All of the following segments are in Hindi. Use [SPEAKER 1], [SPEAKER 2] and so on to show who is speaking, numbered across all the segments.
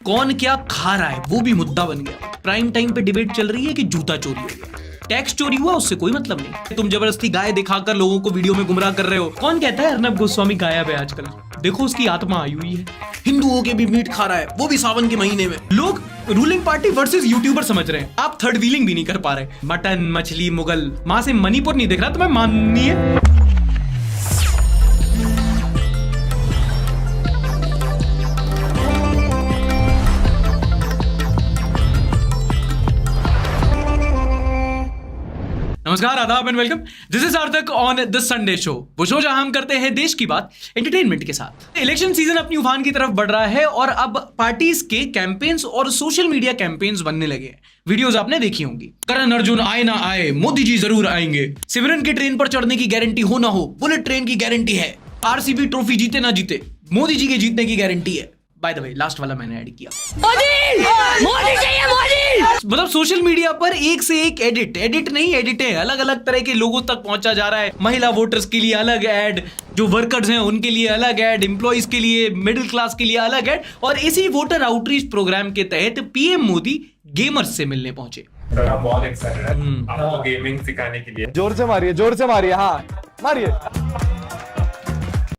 [SPEAKER 1] कौन क्या खा रहा है वो भी मुद्दा बन गया। प्राइम टाइम पे डिबेट चल रही है कि जूता चोरी हो गया, टैक्स चोरी हुआ, उससे कोई मतलब नहीं। तुम जबरदस्ती गाय दिखाकर लोगों को वीडियो में गुमराह कर रहे हो। कौन कहता है अर्नब गोस्वामी गायब है आजकल? देखो उसकी आत्मा आई हुई है। हिंदुओं के भी मीट खा रहा है, वो भी सावन के महीने में। लोग रूलिंग पार्टी वर्सेस यूट्यूबर समझ रहे हैं। आप थर्ड व्हीलिंग भी नहीं कर पा रहे। मटन, मछली, मुगल, वहां से मणिपुर नहीं दिख रहा, तुम्हें माननी है? नमस्कार, आदाब एंड वेलकम। दिस इज सार्थक ऑन द संडे शो, वो शो जहां हम करते हैं देश की बात एंटरटेनमेंट के साथ। इलेक्शन सीजन अपनी उफान की तरफ बढ़ रहा है और अब पार्टीज के कैंपेन्स और सोशल मीडिया कैंपेन्स बनने लगे हैं। वीडियोस आपने देखी होंगी। करण अर्जुन आए ना आए, मोदी जी जरूर आएंगे। सिमरन के ट्रेन पर चढ़ने की गारंटी हो ना हो, बुलेट ट्रेन की गारंटी है। आरसीबी ट्रॉफी जीते ना जीते, मोदी जी के जीतने की गारंटी है। बाय द वे, लास्ट वाला मैंने ऐड किया। मोदी चाहिए, मोदी। मतलब सोशल मीडिया पर एक से एक एडिट नहीं, एडिट है, अलग अलग तरह के लोगों तक पहुंचा जा रहा है। महिला वोटर्स के लिए अलग ऐड, जो वर्कर्स हैं उनके लिए अलग ऐड, एम्प्लॉइज के लिए, मिडिल क्लास के लिए अलग ऐड। और इसी वोटर आउटरीच प्रोग्राम के तहत पीएम मोदी गेमर्स से मिलने पहुंचे।
[SPEAKER 2] बहुत एक्साइटेड है आपको गेमिंग सिखाने के लिए।
[SPEAKER 3] जोर से मारिए, हाँ मारिए।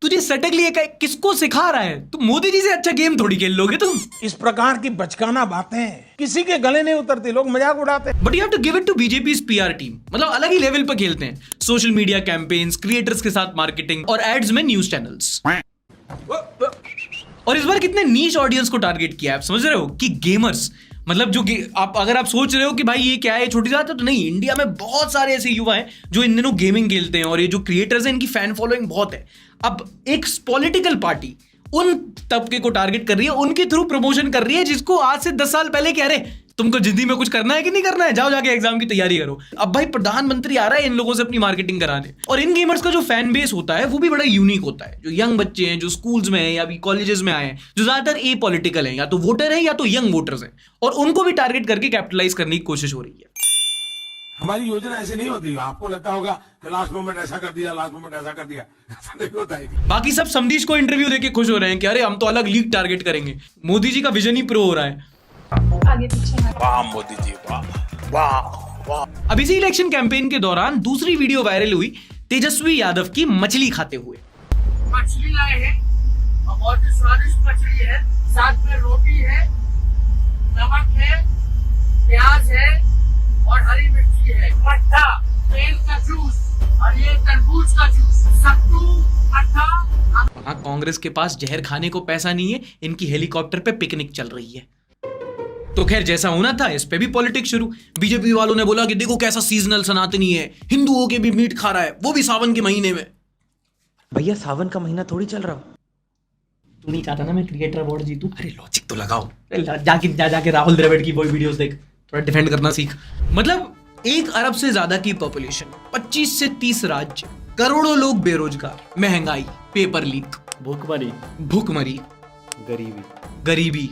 [SPEAKER 1] तुझे सटक लिए किसको सिखा रहा है? तुम मोदी जी से अच्छा गेम थोड़ी खेल लोगे तुम।
[SPEAKER 4] इस प्रकार की बचकाना बातें किसी के गले नहीं उतरती, लोग मजाक उड़ाते।
[SPEAKER 1] But you have to give it to BJP's PR team. मतलब अलग ही लेवल पर खेलते हैं। सोशल मीडिया कैंपेन्स, क्रिएटर्स के साथ मार्केटिंग और एड्स में न्यूज चैनल्स। और इस बार कितने नीश ऑडियंस को टारगेट किया है, आप समझ रहे हो? कि गेमर्स, मतलब जो अगर आप सोच रहे हो कि भाई ये क्या है, छोटी बात है, तो नहीं। इंडिया में बहुत सारे ऐसे युवा हैं जो इन दिनों गेमिंग खेलते हैं और ये जो क्रिएटर्स हैं इनकी फैन फॉलोइंग बहुत है। अब एक पॉलिटिकल पार्टी उन तबके को टारगेट कर रही है, उनके थ्रू प्रमोशन कर रही है जिसको आज से 10 साल पहले कह रहे तुमको जिंदगी में कुछ करना है कि नहीं करना है, जाओ जाके एग्जाम की तैयारी करो। अब भाई प्रधानमंत्री आ रहा है इन लोगों से अपनी मार्केटिंग कराने। और इन गेमर्स का जो फैन बेस होता है वो भी बड़ा यूनिक होता है। जो यंग बच्चे हैं, जो स्कूल्स में हैं या भी कॉलेजेस में आए हैं, जो ज्यादातर ए पॉलिटिकल हैं, या तो वोटर हैं या तो यंग वोटर्स हैं, और उनको भी टारगेट करके कैपिटलाइज करने की कोशिश हो रही है।
[SPEAKER 4] हमारी योजना ऐसे नहीं होती। आपको लगता होगा कि लास्ट मोमेंट ऐसा कर दिया, लास्ट मोमेंट ऐसा कर दिया, ऐसा नहीं होता है।
[SPEAKER 1] बाकी सब समदीश को इंटरव्यू देके खुश हो रहे हैं कि अरे हम तो अलग लीग टारगेट करेंगे। मोदी जी का विजन ही प्रो हो रहा है।
[SPEAKER 5] आगे पीछे
[SPEAKER 4] वाह मोदी जी, वाह वाह वाह।
[SPEAKER 1] अब इसी इलेक्शन कैंपेन के दौरान दूसरी वीडियो वायरल हुई तेजस्वी यादव की मछली खाते हुए।
[SPEAKER 6] मछली लाए हैं और बहुत ही स्वादिष्ट मछली है, साथ में रोटी है, नमक है, प्याज है और हरी मिर्ची है, मट्ठा, बेल का जूस और ये तरबूज का जूस, सत्तू, मट्ठा।
[SPEAKER 1] वहां कांग्रेस के पास जहर खाने को पैसा नहीं है, इनकी हेलीकॉप्टर पे पिकनिक चल रही है। तो खैर जैसा होना था, इस पे भी पॉलिटिक्स शुरू। बीजेपी वालों ने बोला कि देखो कैसा सीजनल सनातनी है, हिंदुओं के भी मीट खा रहा है, वो भी सावन के महीने में।
[SPEAKER 7] भैया सावन का महीना थोड़ी चल रहा हो।
[SPEAKER 1] तू नहीं चाहता ना मैं क्रिएटर अवार्ड जीतूं? अरे लॉजिक तो लगाओ। जाके राहुल द्रविड़ की वही वीडियोस देख, थोड़ा डिफेंड करना सीख। मतलब 1 अरब से ज्यादा की पॉपुलेशन, 25 से 30 राज्य, करोड़ों लोग बेरोजगार, महंगाई, पेपर लीक, भूखमरी, गरीबी,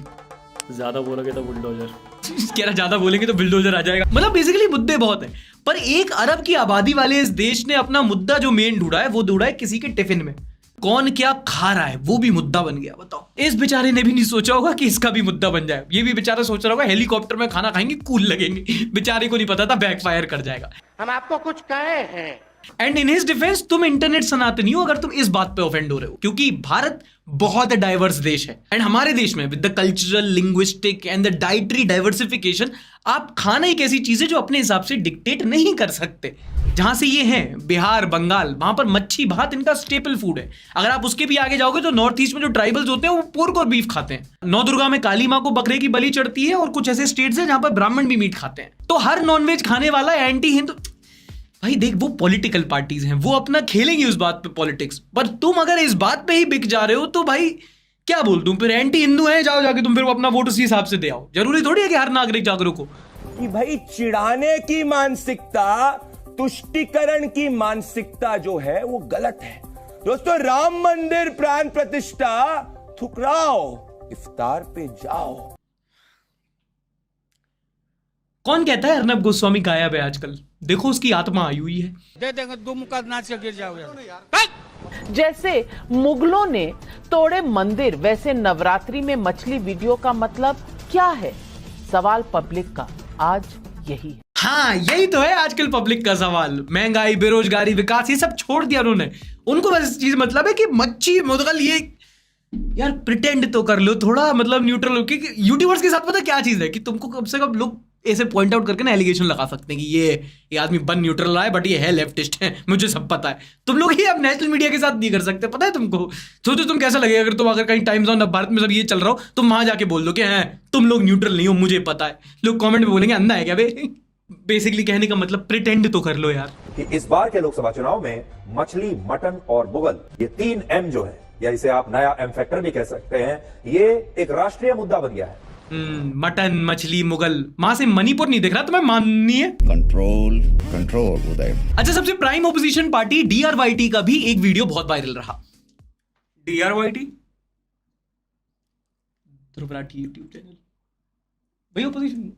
[SPEAKER 8] ज्यादा बोलोगे तो बुलडोजर।
[SPEAKER 1] कह रहा ज्यादा बोलेंगे तो बुलडोजर आ जाएगा। मतलब बेसिकली मुद्दे बहुत हैं। पर 1 अरब की आबादी वाले इस देश ने अपना मुद्दा जो मेन ढूंढा है वो ढूंढा है किसी के टिफिन में। कौन क्या खा रहा है वो भी मुद्दा बन गया। बताओ, इस बेचारे ने भी नहीं सोचा होगा कि इसका भी मुद्दा बन जाए। ये भी बेचारा सोच रहा होगा हेलीकॉप्टर में खाना खाएंगे, कूल लगेंगे। बेचारे को नहीं पता था बैकफायर कर जाएगा।
[SPEAKER 6] हम आपको कुछ कहे हैं।
[SPEAKER 1] एंड इन हिज डिफेंस, तुम इंटरनेट सनातनी हो अगर तुम इस बात पे ऑफेंड हो रहे हो, क्योंकि भारत बहुत डाइवर्स देश है। एंड हमारे देश में with the cultural, linguistic and the dietary diversification, आप खाना एक ऐसी चीज है जो अपने हिसाब से डिक्टेट नहीं कर सकते। जहां से ये हैं बिहार, बंगाल, वहां पर मच्छी भात इनका स्टेपल फूड है। अगर आप उसके भी आगे जाओगे तो नॉर्थ ईस्ट में जो ट्राइबल्स होते हैं वो पोर्क और बीफ खाते हैं। नौ दुर्गा में काली मां को बकरे की बलि चढ़ती है और कुछ ऐसे स्टेट्स हैं जहां पर ब्राह्मण भी मीट खाते हैं। तो हर नॉनवेज खाने वाला एंटी हिंदू, भाई देख, वो पॉलिटिकल पार्टीज हैं, वो अपना खेलेंगी उस बात पे पॉलिटिक्स। पर तुम अगर इस बात पे ही बिक जा रहे हो तो भाई क्या बोल दूं, फिर एंटी हिंदू है, जाओ जाके तुम फिर अपना वोट उसी हिसाब से दे आओ। जरूरी थोड़ी है कि हर नागरिक जागरूक हो।
[SPEAKER 3] कि भाई चिढ़ाने की मानसिकता, तुष्टिकरण की मानसिकता जो है वो गलत है। दोस्तों, राम मंदिर प्राण प्रतिष्ठा ठुकराओ, इफ्तार पे जाओ।
[SPEAKER 1] कौन कहता है अर्नब गोस्वामी गायब है आजकल? देखो उसकी आत्मा आई हुई है।
[SPEAKER 6] दे देंगे 2 मुक्का नाच के गिर जाओगे।
[SPEAKER 5] जैसे मुगलों ने तोड़े मंदिर, वैसे नवरात्रि में मछली वीडियो का मतलब क्या है? सवाल पब्लिक का आज यही है।
[SPEAKER 1] हाँ, यही तो है आजकल पब्लिक का सवाल। महंगाई, बेरोजगारी, विकास, ये सब छोड़ दिया उन्होंने। उनको बस चीज मतलब है कि मच्छी, मुदगल, ये यार प्रिटेंड तो कर लो थोड़ा, मतलब न्यूट्रल हो। क्योंकि यूट्यूबर्स के साथ पता क्या चीज है कि तुमको कम से कम लोग ऐसे पॉइंट आउट करके ना एलिगेशन लगा सकते हैं कि ये आदमी बन न्यूट्रल रहा है बट ये है लेफ्टिस्ट है, मुझे सब पता है। तुम लोग ही अब नेशनल मीडिया के साथ नहीं कर सकते, पता है तुमको। सोचो तुम कैसा लगेगा अगर तुम अगर कहीं टाइम्स ऑन भारत में सब ये चल रहा हो, तुम वहां जाके बोल दो कि हैं तुम लोग न्यूट्रल नहीं हो, मुझे पता है। लोग कॉमेंट में बोलेंगे अंधा है क्या बे? बेसिकली कहने का मतलब प्रिटेंड तो कर लो यार।
[SPEAKER 9] कि इस बार के लोकसभा चुनाव में मछली, मटन और मुगल, ये 3 M जो है, या इसे आप नया M फैक्टर भी कह सकते हैं, ये एक राष्ट्रीय मुद्दा बन गया है।
[SPEAKER 1] मटन, मछली, मुगल, वहां से मणिपुर नहीं दिख रहा, तुम्हें माननी है?
[SPEAKER 10] कंट्रोल उदय।
[SPEAKER 1] अच्छा, सबसे प्राइम ओपोजिशन पार्टी DRYT का भी एक वीडियो बहुत वायरल रहा। DRYT Dhruv Rathee YouTube channel, भाई ओपोजिशन।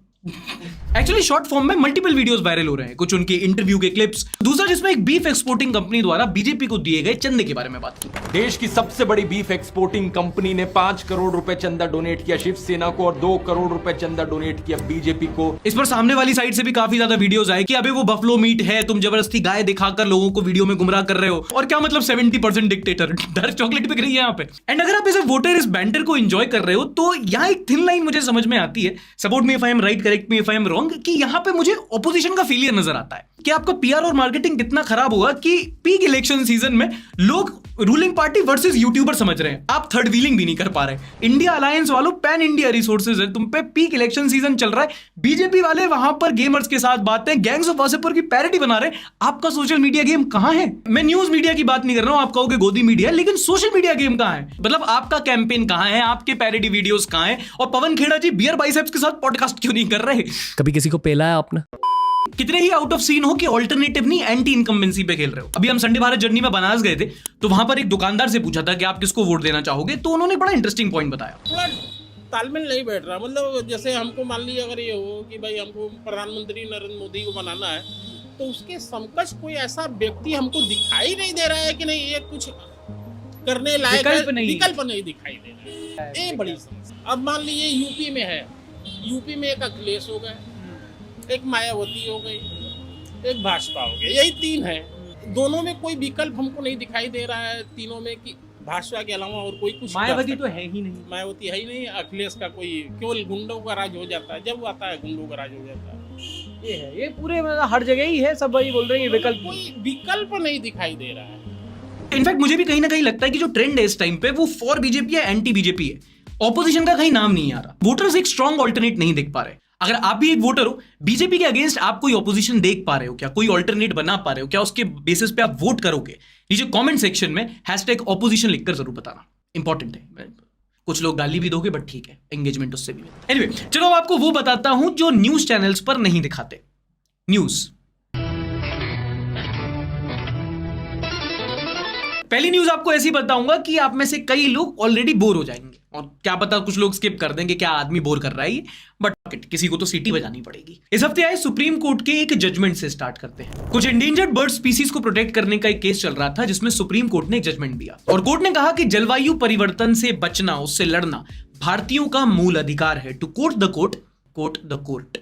[SPEAKER 1] एक्चुअली शॉर्ट फॉर्म में मल्टीपल वीडियोस वायरल हो रहे हैं, कुछ उनके इंटरव्यू के क्लिप्स, दूसरा जिसमें एक बीफ एक्सपोर्टिंग कंपनी द्वारा बीजेपी को दिए गए चंदे के बारे में बात की।
[SPEAKER 11] देश की सबसे बड़ी बीफ एक्सपोर्टिंग कंपनी ने 5 करोड़ रुपए चंदा डोनेट किया शिवसेना को और 2 करोड़ रुपए चंदा डोनेट किया बीजेपी को।
[SPEAKER 1] इस पर सामने वाली साइड से भी काफी ज्यादा वीडियोस आए कि अबे वो बफलो मीट है, तुम जबरदस्ती गाय दिखाकर लोगों को वीडियो में गुमराह कर रहे हो, और क्या मतलब 70% डिक्टेटर, डार्क चॉकलेट बिक रही है यहाँ पे। एंड अगर आप इस वोटर इस बैंटर को एंजॉय कर रहे हो तो यहाँ एक थिन लाइन मुझे समझ में आती है, support me if I am right, correct me if I am wrong, कि यहां पे मुझे ऑपोजिशन का फेलियर नजर आता है कि आपका पीआर और मार्केटिंग कितना खराब होगा कि पीक इलेक्शन सीजन में लोग रूलिंग पार्टी वर्सेस यूट्यूबर समझ रहे हैं, आप थर्ड व्हीलिंग भी नहीं कर पा रहे। इंडिया अलायंस वालों, पैन इंडिया रिसोर्सेज है तुम पे, पीक इलेक्शन सीजन चल रहा है, बीजेपी वाले वहां पर गेमर्स के साथ बातें, गैंग्स ऑफ वासेपुर की पैरोडी बना रहे। आपका सोशल मीडिया गेम कहां है? मैं न्यूज मीडिया की बात नहीं कर रहा हूं, आप कहोगे गोदी मीडिया, लेकिन सोशल मीडिया गेम कहां है? मतलब आपका कैंपेन कहां है, आपके पैरोडी वीडियोस कहां है? और पवन खेड़ा जी बियर बाइसेप्स के साथ पॉडकास्ट क्यों नहीं कर रहे?
[SPEAKER 8] कभी किसी को पेला है आपने?
[SPEAKER 1] कितने ही आउट ऑफ सीन हो कि ऑल्टरनेटिव नहीं एंटी इनकम्बेंसी पे खेल रहे हो। अभी हम संडे भारत जर्नी में बनारस गए थे, तो वहां पर एक दुकानदार से पूछा था कि आप किसको वोट देना चाहोगे, तो उन्होंने बड़ा इंटरेस्टिंग पॉइंट बताया।
[SPEAKER 6] थोड़ा तालमेल नहीं बैठ रहा, मतलब जैसे हमको मान लीजिए अगर ये हो कि भाई हमको प्रधानमंत्री नरेंद्र मोदी को बनाना है, तो उसके समकक्ष कोई ऐसा व्यक्ति हमको दिखाई नहीं दे रहा है कि नहीं ये कुछ करने लायक विकल्प नहीं दिखाई दे रहा है। ये बड़ी समस्या। अब मान लीजिए यूपी में है, यूपी में एक अखिलेश हो गए, एक मायावती हो गई, एक भाजपा हो गई, यही 3 है। दोनों में कोई विकल्प हमको नहीं दिखाई दे रहा है तीनों में कि भाजपा के अलावा और कोई कुछ।
[SPEAKER 1] मायावती तो है ही नहीं,
[SPEAKER 6] मायावती है ही नहीं। अखिलेश का कोई केवल गुंडों का राज हो जाता है, जब वो आता है गुंडों का राज हो जाता है।
[SPEAKER 8] ये है, ये पूरे मतलब हर जगह ही है, सब वही बोल रहे हैं विकल्प।
[SPEAKER 6] कोई विकल्प नहीं दिखाई दे रहा है।
[SPEAKER 1] इनफैक्ट मुझे भी कहीं ना कहीं लगता है कि जो ट्रेंड है इस टाइम पे वो फॉर बीजेपी या एंटी बीजेपी है, ऑपोजिशन का कहीं नाम नहीं आ रहा। वोटर्स एक स्ट्रॉन्ग ऑल्टरनेट नहीं देख पा रहे। अगर आप भी एक वोटर हो, बीजेपी के अगेंस्ट आप कोई ऑपोजिशन देख पा रहे हो क्या, कोई ऑल्टरनेट बना पा रहे हो क्या, उसके बेसिस पे आप वोट करोगे? नीचे कमेंट सेक्शन में #opposition लिखकर जरूर बताना, इंपॉर्टेंट है। कुछ लोग गाली भी दोगे बट ठीक है, एंगेजमेंट उससे भी मिलता है। एनीवे, चलो आपको वो बताता हूं जो न्यूज चैनल्स पर नहीं दिखाते। न्यूज, पहली न्यूज आपको ऐसी बताऊंगा कि आप में से कई लोग ऑलरेडी बोर हो जाएंगे, और क्या पता कुछ लोग स्किप कर देंगे, क्या आदमी बोर कर रहा है, बट किसी को तो सीटी बजानी पड़ेगी। इस हफ्ते आए सुप्रीम कोर्ट के एक जजमेंट से स्टार्ट करते हैं। कुछ इंडेंजर्ड बर्ड स्पीसीज को प्रोटेक्ट करने का एक केस चल रहा था जिसमें सुप्रीम कोर्ट ने एक जजमेंट दिया, और कोर्ट ने कहा कि जलवायु परिवर्तन से बचना, उससे लड़ना भारतीयों का मूल अधिकार है। To quote the court,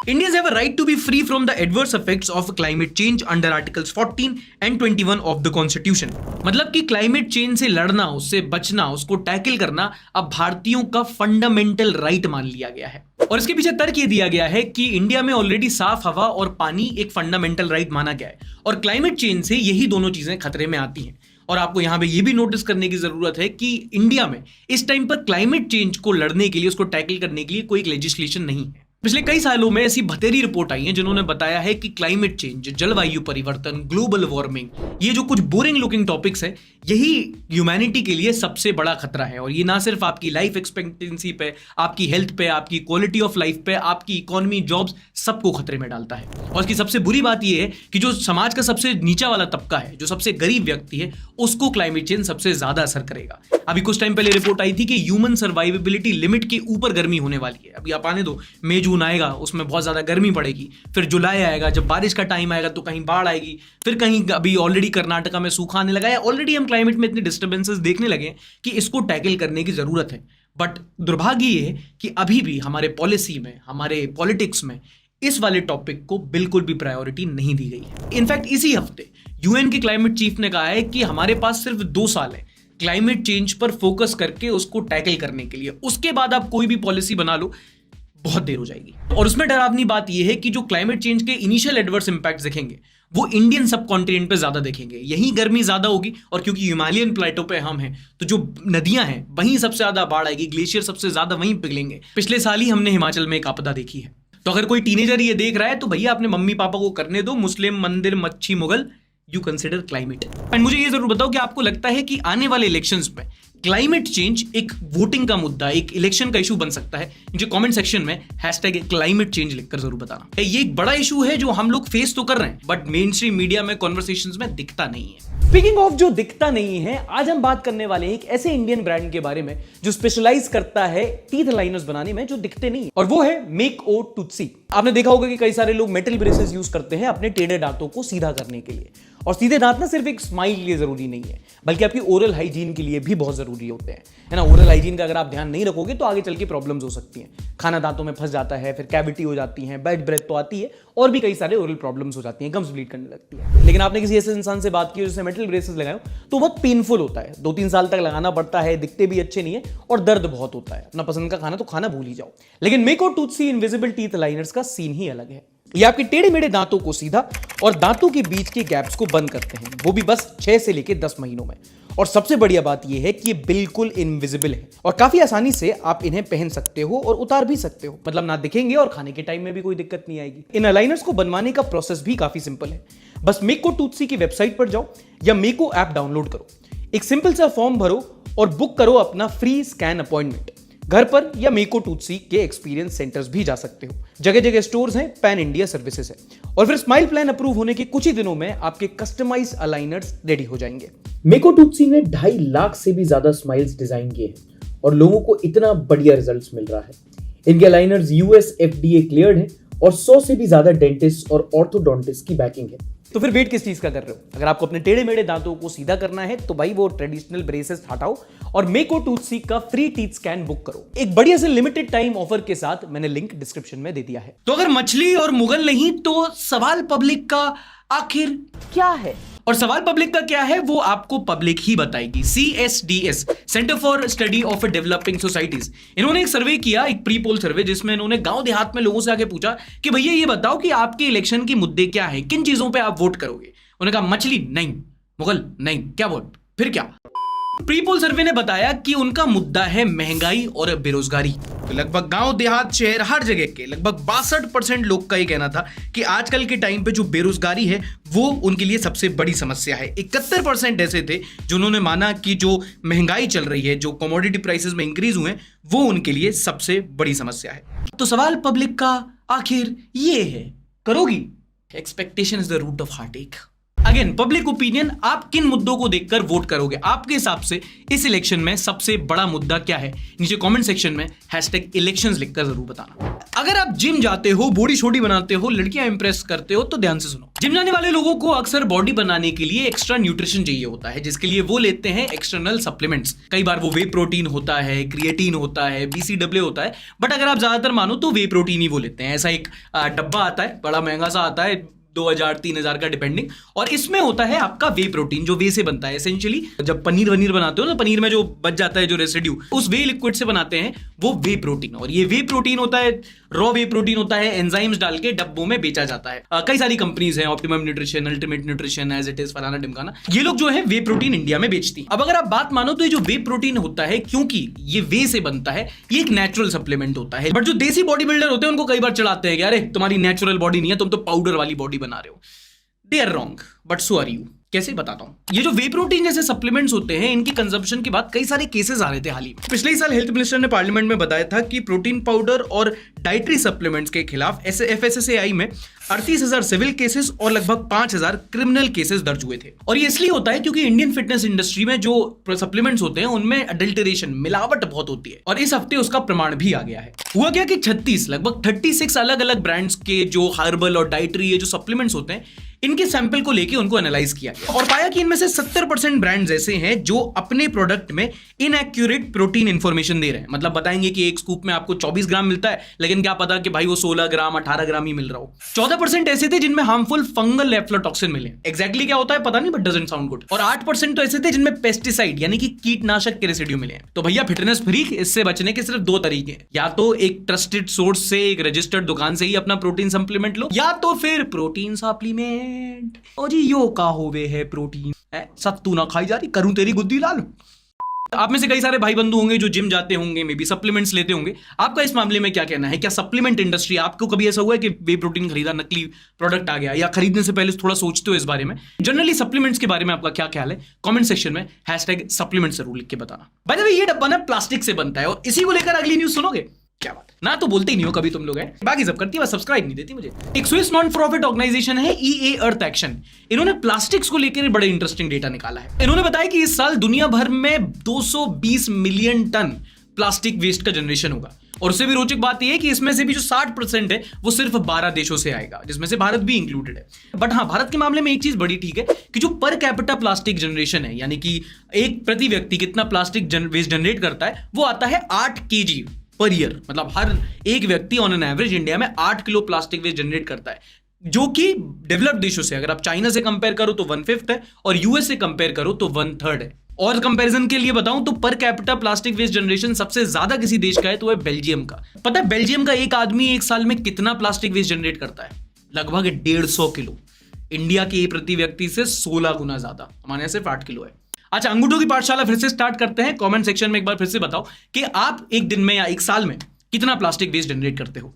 [SPEAKER 1] Indians have a right to be free from the adverse effects of climate change under Articles 14 and 21 of the Constitution। मतलब कि क्लाइमेट चेंज से लड़ना, उससे बचना, उसको टैकल करना अब भारतीयों का फंडामेंटल राइट मान लिया गया है। और इसके पीछे तर्क ये दिया गया है कि इंडिया में ऑलरेडी साफ हवा और पानी एक फंडामेंटल राइट माना गया है, और क्लाइमेट चेंज से यही दोनों चीजें खतरे में आती हैं। और आपको यहां पे ये भी नोटिस करने की जरूरत है कि इंडिया में इस टाइम पर क्लाइमेट चेंज को लड़ने के लिए, उसको टैकल करने के लिए कोई एक लेजिस्लेशन नहीं है। पिछले कई सालों में ऐसी बतेरी रिपोर्ट आई है जिन्होंने बताया है कि क्लाइमेट चेंज, जलवायु परिवर्तन, ग्लोबल वार्मिंग, ये जो कुछ बोरिंग लुकिंग टॉपिक्स है, यही ह्यूमैनिटी के लिए सबसे बड़ा खतरा है। और ये ना सिर्फ आपकी लाइफ एक्सपेक्टेंसी पे, आपकी हेल्थ पे, आपकी क्वालिटी ऑफ लाइफ पे, आपकी इकोनॉमी, जॉब्स, सबको खतरे में डालता है। और इसकी सबसे बुरी बात यह है कि जो समाज का सबसे नीचा वाला तबका है, जो सबसे गरीब व्यक्ति है, उसको क्लाइमेट चेंज सबसे ज्यादा असर करेगा। अभी कुछ टाइम पहले रिपोर्ट आई थी कि ह्यूमन सर्वाइवेबिलिटी लिमिट के ऊपर गर्मी होने वाली है। अभी आप आने दो, मई जून आएगा, उसमें बहुत ज्यादा गर्मी पड़ेगी, फिर जुलाई आएगा, जब बारिश का टाइम आएगा तो कहीं बाढ़ आएगी, फिर कहीं अभी ऑलरेडी कर्नाटका में सूखा आने लगा है। ऑलरेडी हम क्लाइमेट में इतने डिस्टर्बेंसेस देखने लगे कि इसको टैकल करने की जरूरत है। बट दुर्भाग्य ये है कि अभी भी हमारे पॉलिसी में, हमारे पॉलिटिक्स में इस वाले टॉपिक को बिल्कुल भी प्रायोरिटी नहीं दी गई है। इनफैक्ट इसी हफ्ते यूएन के क्लाइमेट चीफ ने कहा है कि हमारे पास सिर्फ 2 साल है क्लाइमेट चेंज पर फोकस करके उसको टैकल करने के लिए, उसके बाद आप कोई भी पॉलिसी बना लो बहुत देर हो जाएगी। और उसमें डरावनी बात यह है कि जो क्लाइमेट चेंज के इनिशियल एडवर्स इंपैक्ट दिखेंगे वो इंडियन सब कॉन्टिनेंट पे ज्यादा देखेंगे। यहीं गर्मी ज्यादा होगी और क्योंकि हिमालयन प्लेटो पे हम हैं तो जो नदियां हैं वहीं सबसे ज्यादा बाढ़ आएगी, ग्लेशियर सबसे ज्यादा वहीं पिघलेंगे। पिछले साल ही हमने हिमाचल में एक आपदा देखी है। तो अगर कोई टीनेजर ये देख रहा है तो भैया अपने मम्मी पापा को करने दो, मुस्लिम मंदिर मच्छी Mughal, you consider climate. And मुझे ये जरूर बताओ कि आपको लगता है कि आने वाले इलेक्शंस में क्लाइमेट चेंज एक वोटिंग का मुद्दा, एक इलेक्शन का इशू बन सकता है? मुझे कमेंट सेक्शन में #क्लाइमेट चेंज लिखकर जरूर बताना। ये एक बड़ा इशू है जो हम लोग फेस तो कर रहे हैं बट मेन स्ट्रीम मीडिया में, कॉन्वर्सेशंस में दिखता नहीं है।
[SPEAKER 8] स्पीकिंग ऑफ जो दिखता नहीं है, आज हम बात करने वाले हैं एक ऐसे इंडियन ब्रांड के बारे में जो स्पेशलाइज करता है टीथ लाइनर्स बनाने में जो दिखते नहीं है, और वो है मेक ओ टूथसी। आपने देखा होगा कि कई सारे लोग मेटल ब्रेसेस यूज करते हैं अपने टेढ़े दांतों को सीधा करने के लिए। और सीधे दांत ना सिर्फ एक स्माइल के लिए जरूरी नहीं है बल्कि आपकी ओरल हाइजीन के लिए भी बहुत जरूरी होते हैं, है ना। ओरल हाइजीन का अगर आप ध्यान नहीं रखोगे तो आगे चल के प्रॉब्लम्स हो सकती हैं। खाना दांतों में फंस जाता है, फिर कैविटी हो जाती है, बैड ब्रेथ तो आती है, और भी कई सारे ओरल प्रॉब्लम्स हो जाती हैं, गम्स ब्लीड करने लगती है। लेकिन आपने किसी ऐसे इंसान से बात की जिससे मेटल ब्रेसेस लगाए तो बहुत पेनफुल होता है, 2-3 साल तक लगाना पड़ता है, दिखते भी अच्छे नहीं है और दर्द बहुत होता है। अपना पसंद का खाना तो खाना भूल ही जाओ। लेकिन मेक ओ टूथसी इनविजिबल टीथ लाइनर्स का सीन ही अलग है। ये आपके टेढ़े मेढ़े दांतों को सीधा और दांतों के बीच के गैप्स को बंद करते हैं, वो भी बस 6 से लेकर 10 महीनों में। और सबसे बढ़िया बात यह है कि ये बिल्कुल इनविजिबल है और काफी आसानी से आप इन्हें पहन सकते हो और उतार भी सकते हो, मतलब ना दिखेंगे और खाने के टाइम में भी कोई दिक्कत नहीं आएगी। इन अलाइनर्स को बनवाने का प्रोसेस भी काफी सिंपल है। बस मेको टूथसी की वेबसाइट पर जाओ या मेको ऐप डाउनलोड करो, एक सिंपल सा फॉर्म भरो और बुक करो अपना फ्री स्कैन अपॉइंटमेंट। घर पर या मेको टूथसी के एक्सपीरियंस सेंटर्स भी जा सकते हो, जगह जगह स्टोर्स हैं, पैन इंडिया सर्विसेज है। और फिर स्माइल प्लान अप्रूव होने के कुछ ही दिनों में आपके कस्टमाइज अलाइनर्स रेडी हो जाएंगे।
[SPEAKER 12] मेको टूथसी ने 2.5 लाख से भी ज्यादा स्माइल्स डिजाइन किए हैं और लोगों को इतना बढ़िया रिजल्ट्स मिल रहा है। इनके अलाइनर्स US FDA क्लियर्ड हैं और 100 से भी ज्यादा डेंटिस्ट और ऑर्थोडोंटिस्ट की बैकिंग है।
[SPEAKER 8] तो फिर वेट किस चीज का कर रहे हो? अगर आपको अपने टेढ़े मेढ़े दांतों को सीधा करना है तो भाई वो ट्रेडिशनल ब्रेसेस हटाओ और मेको टूथसी का फ्री टीथ स्कैन बुक करो, एक बढ़िया से लिमिटेड टाइम ऑफर के साथ। मैंने लिंक डिस्क्रिप्शन में दे दिया है।
[SPEAKER 1] तो अगर मछली और मुगल नहीं तो सवाल पब्लिक का आखिर
[SPEAKER 5] क्या है?
[SPEAKER 1] और सवाल पब्लिक का क्या है वो आपको पब्लिक ही बताएगी। CSDS, centre for study of developing societies, इन्होंने एक सर्वे किया, एक प्री पोल सर्वे, जिसमें इन्होंने गांव देहात में लोगों से आके पूछा कि भैया ये बताओ कि आपके इलेक्शन के मुद्दे क्या है, किन चीजों पे आप वोट करोगे। उन्होंने कहा मछली नहीं, मुगल नहीं, क्या वोट, फिर क्या? प्री पोल सर्वे ने बताया कि उनका मुद्दा है महंगाई और बेरोजगारी। तो लगभग गांव देहात शहर हर जगह के लगभग 62% लोग का ये कहना था कि आजकल के टाइम पे जो बेरोजगारी है वो उनके लिए सबसे बड़ी समस्या है। 71% ऐसे थे जिन्होंने माना कि जो महंगाई चल रही है, जो कमोडिटी प्राइसेस में इंक्रीज हुए, वो उनके लिए सबसे बड़ी समस्या है। तो सवाल पब्लिक का आखिर ये है, करोगी? Expectation is the root of heartache. Again public opinion, आप किन मुद्दों को देखकर वोट करोगे? आपके हिसाब से इस इलेक्शन में सबसे बड़ा मुद्दा क्या है? नीचे कमेंट सेक्शन में #इलेक्शंस लिखकर जरूर बताना। अगर आप जिम जाते हो, बॉडी छोटी बनाते हो, लड़कियां इंप्रेस करते हो तो ध्यान से सुनो। जिम जाने वाले लोगों को अक्सर बॉडी बनाने के लिए एक्स्ट्रा न्यूट्रिशन चाहिए होता है, जिसके लिए वो लेते हैं एक्सटर्नल सप्लीमेंट्स। कई बार वो वे प्रोटीन होता है, क्रिएटिन होता है, BCAA होता है, बट अगर आप ज्यादातर मानो तो वे प्रोटीन ही वो लेते हैं। ऐसा एक डब्बा आता है, बड़ा महंगा सा आता है, 2000-3000 का डिपेंडिंग, और इसमें होता है आपका वे प्रोटीन जो वे से बनता है। एसेंशियली जब पनीर बनाते हो ना, पनीर में जो बच जाता है जो रेसिड्यू, उस वे लिक्विड से बनाते हैं वो वे प्रोटीन। और ये वे प्रोटीन होता है, रॉ वे प्रोटीन होता है, एंजाइम्स डाल के डब्बों में बेचा जाता है। कई सारी कंपनीज हैं, optimum nutrition, ultimate nutrition, as it is, फलाना ढिमकाना, ये लोग जो है वे प्रोटीन इंडिया में बेचती। अब अगर आप बात मानो तो ये जो वे प्रोटीन होता है, क्योंकि ये वे से बनता है, ये एक नेचुरल सप्लीमेंट होता है। बट जो देसी बॉडी बिल्डर होते हैं उनको कई बार चढ़ाते हैं कि अरे तुम्हारी नेचुरल बॉडी नहीं है, तुम तो पाउडर वाली बॉडी बना रहे हो। They are wrong, but so are you. कैसे बताता हूं। ये जो वे प्रोटीन जैसे सप्लीमेंट्स होते हैं, इनकी कंजम्पशन के बाद कई सारे केसेस आ रहे थे हाल ही में। पिछले साल हेल्थ मिनिस्टर ने पार्लियामेंट में बताया था कि प्रोटीन पाउडर और डाइटरी सप्लीमेंट्स के खिलाफ FSSAI में 38,000 सिविल केसेस और लगभग 5,000 क्रिमिनल केसेस दर्ज हुए थे। और ये इसलिए होता है क्योंकि इंडियन फिटनेस इंडस्ट्री में जो सप्लीमेंट्स होते हैं उनमें अडल्टरेशन, मिलावट बहुत होती है, और इस हफ्ते उसका प्रमाण भी आ गया है। हुआ क्या कि 36 लगभग 36 अलग अलग ब्रांड्स के जो हर्बल और डाइटरी जो सप्लीमेंट्स होते हैं, इनके सैंपल को लेके उनको एनालाइज किया गया और पाया कि इनमें से 70% ब्रांड्स ऐसे हैं जो अपने प्रोडक्ट में इनएक्यूरेट प्रोटीन इंफॉर्मेशन दे रहे हैं। मतलब बताएंगे कि एक स्कूप में आपको 24 ग्राम मिलता है, लेकिन क्या पता कि भाई वो 16 ग्राम 18 ग्राम ही मिल रहा हो। 14% ऐसे थे जिनमें हार्मफुल फंगल एफ्लाटॉक्सिन मिले। एग्जैक्टली क्या होता है पता नहीं, बट डजंट साउंड गुड। और 8% तो ऐसे थे जिनमें पेस्टिसाइड यानी कि कीटनाशक के रेसिड्यू मिले हैं। तो भैया फिटनेस फ्रीक, इससे बचने के सिर्फ 2 तरीके हैं, या तो एक ट्रस्टेड सोर्स से, एक रजिस्टर्ड दुकान से ही अपना प्रोटीन सप्लीमेंट लो, या तो फिर प्रोटीन सप्लीमेंट। जी यो का होवे है प्रोटीन सत्तू ना खाई जा रही, करूं तेरी गुद्दी लाल। आप में से कई सारे भाई बंधु होंगे जो जिम जाते होंगे, मे बी सप्लीमेंट्स लेते होंगे। आपका इस मामले में क्या कहना है? क्या सप्लीमेंट इंडस्ट्री, आपको कभी ऐसा हुआ है कि वे प्रोटीन खरीदा, नकली प्रोडक्ट आ गया, या खरीदने से पहले थोड़ा सोचते हो इस बारे में? जनरली सप्लीमेंट्स के बारे में आपका क्या ख्याल है? कमेंट सेक्शन में #सप्लीमेंट जरूर लिख के बताना। बाय द वे, ये डब्बा ना प्लास्टिक से बनता है और इसी को लेकर अगली न्यूज सुनोगे? क्या बात ना, तो बोलते ही नहीं हो कभी तुम लोग हैं। बाकी सब करती है, बस सब्सक्राइब नहीं देती मुझे। एक स्विस नॉन प्रॉफिट ऑर्गेनाइजेशन है EA अर्थ एक्शन। इन्होंने प्लास्टिक्स को लेकर बड़े इंटरेस्टिंग डेटा निकाला है। इन्होंने बताया कि इस साल दुनिया भर में 220 मिलियन टन प्लास्टिक वेस्ट का जनरेशन होगा। और उससे भी रोचक बात यह है कि इसमें से भी जो 60% है वो सिर्फ 12 देशों से आएगा, जिसमें से भारत भी इंक्लूडेड है। बट हाँ, भारत के मामले में एक चीज बड़ी ठीक है कि जो पर कैपिटा प्लास्टिक जनरेशन है, यानी कि एक प्रति व्यक्ति कितना प्लास्टिक वेस्ट जनरेट करता है, वो आता है 8 kg पर ईयर। मतलब हर एक व्यक्ति ऑन एन एवरेज इंडिया में 8 किलो प्लास्टिक वेस्ट जनरेट करता है, जो कि डेवलप्ड देशों से, अगर आप चाइना से कंपेयर करो तो 1/5 है, और यूएस से कंपेयर करो तो 1/3 है। और कंपैरिजन के लिए बताऊं तो per capita plastic waste generation सबसे ज्यादा किसी देश का है तो है बेल्जियम का। पता है बेल्जियम का एक आदमी एक साल में कितना प्लास्टिक वेस्ट जनरेट करता है? लगभग 150 किलो। इंडिया के प्रति व्यक्ति से 16 गुना ज्यादा, हमारे यहाँ सिर्फ 8 किलो है। अच्छा, अंगूठों की पाठशाला फिर से स्टार्ट करते हैं। कमेंट सेक्शन में एक बार फिर से बताओ कि आप एक दिन में या एक साल में कितना प्लास्टिक वेस्ट जनरेट करते हो।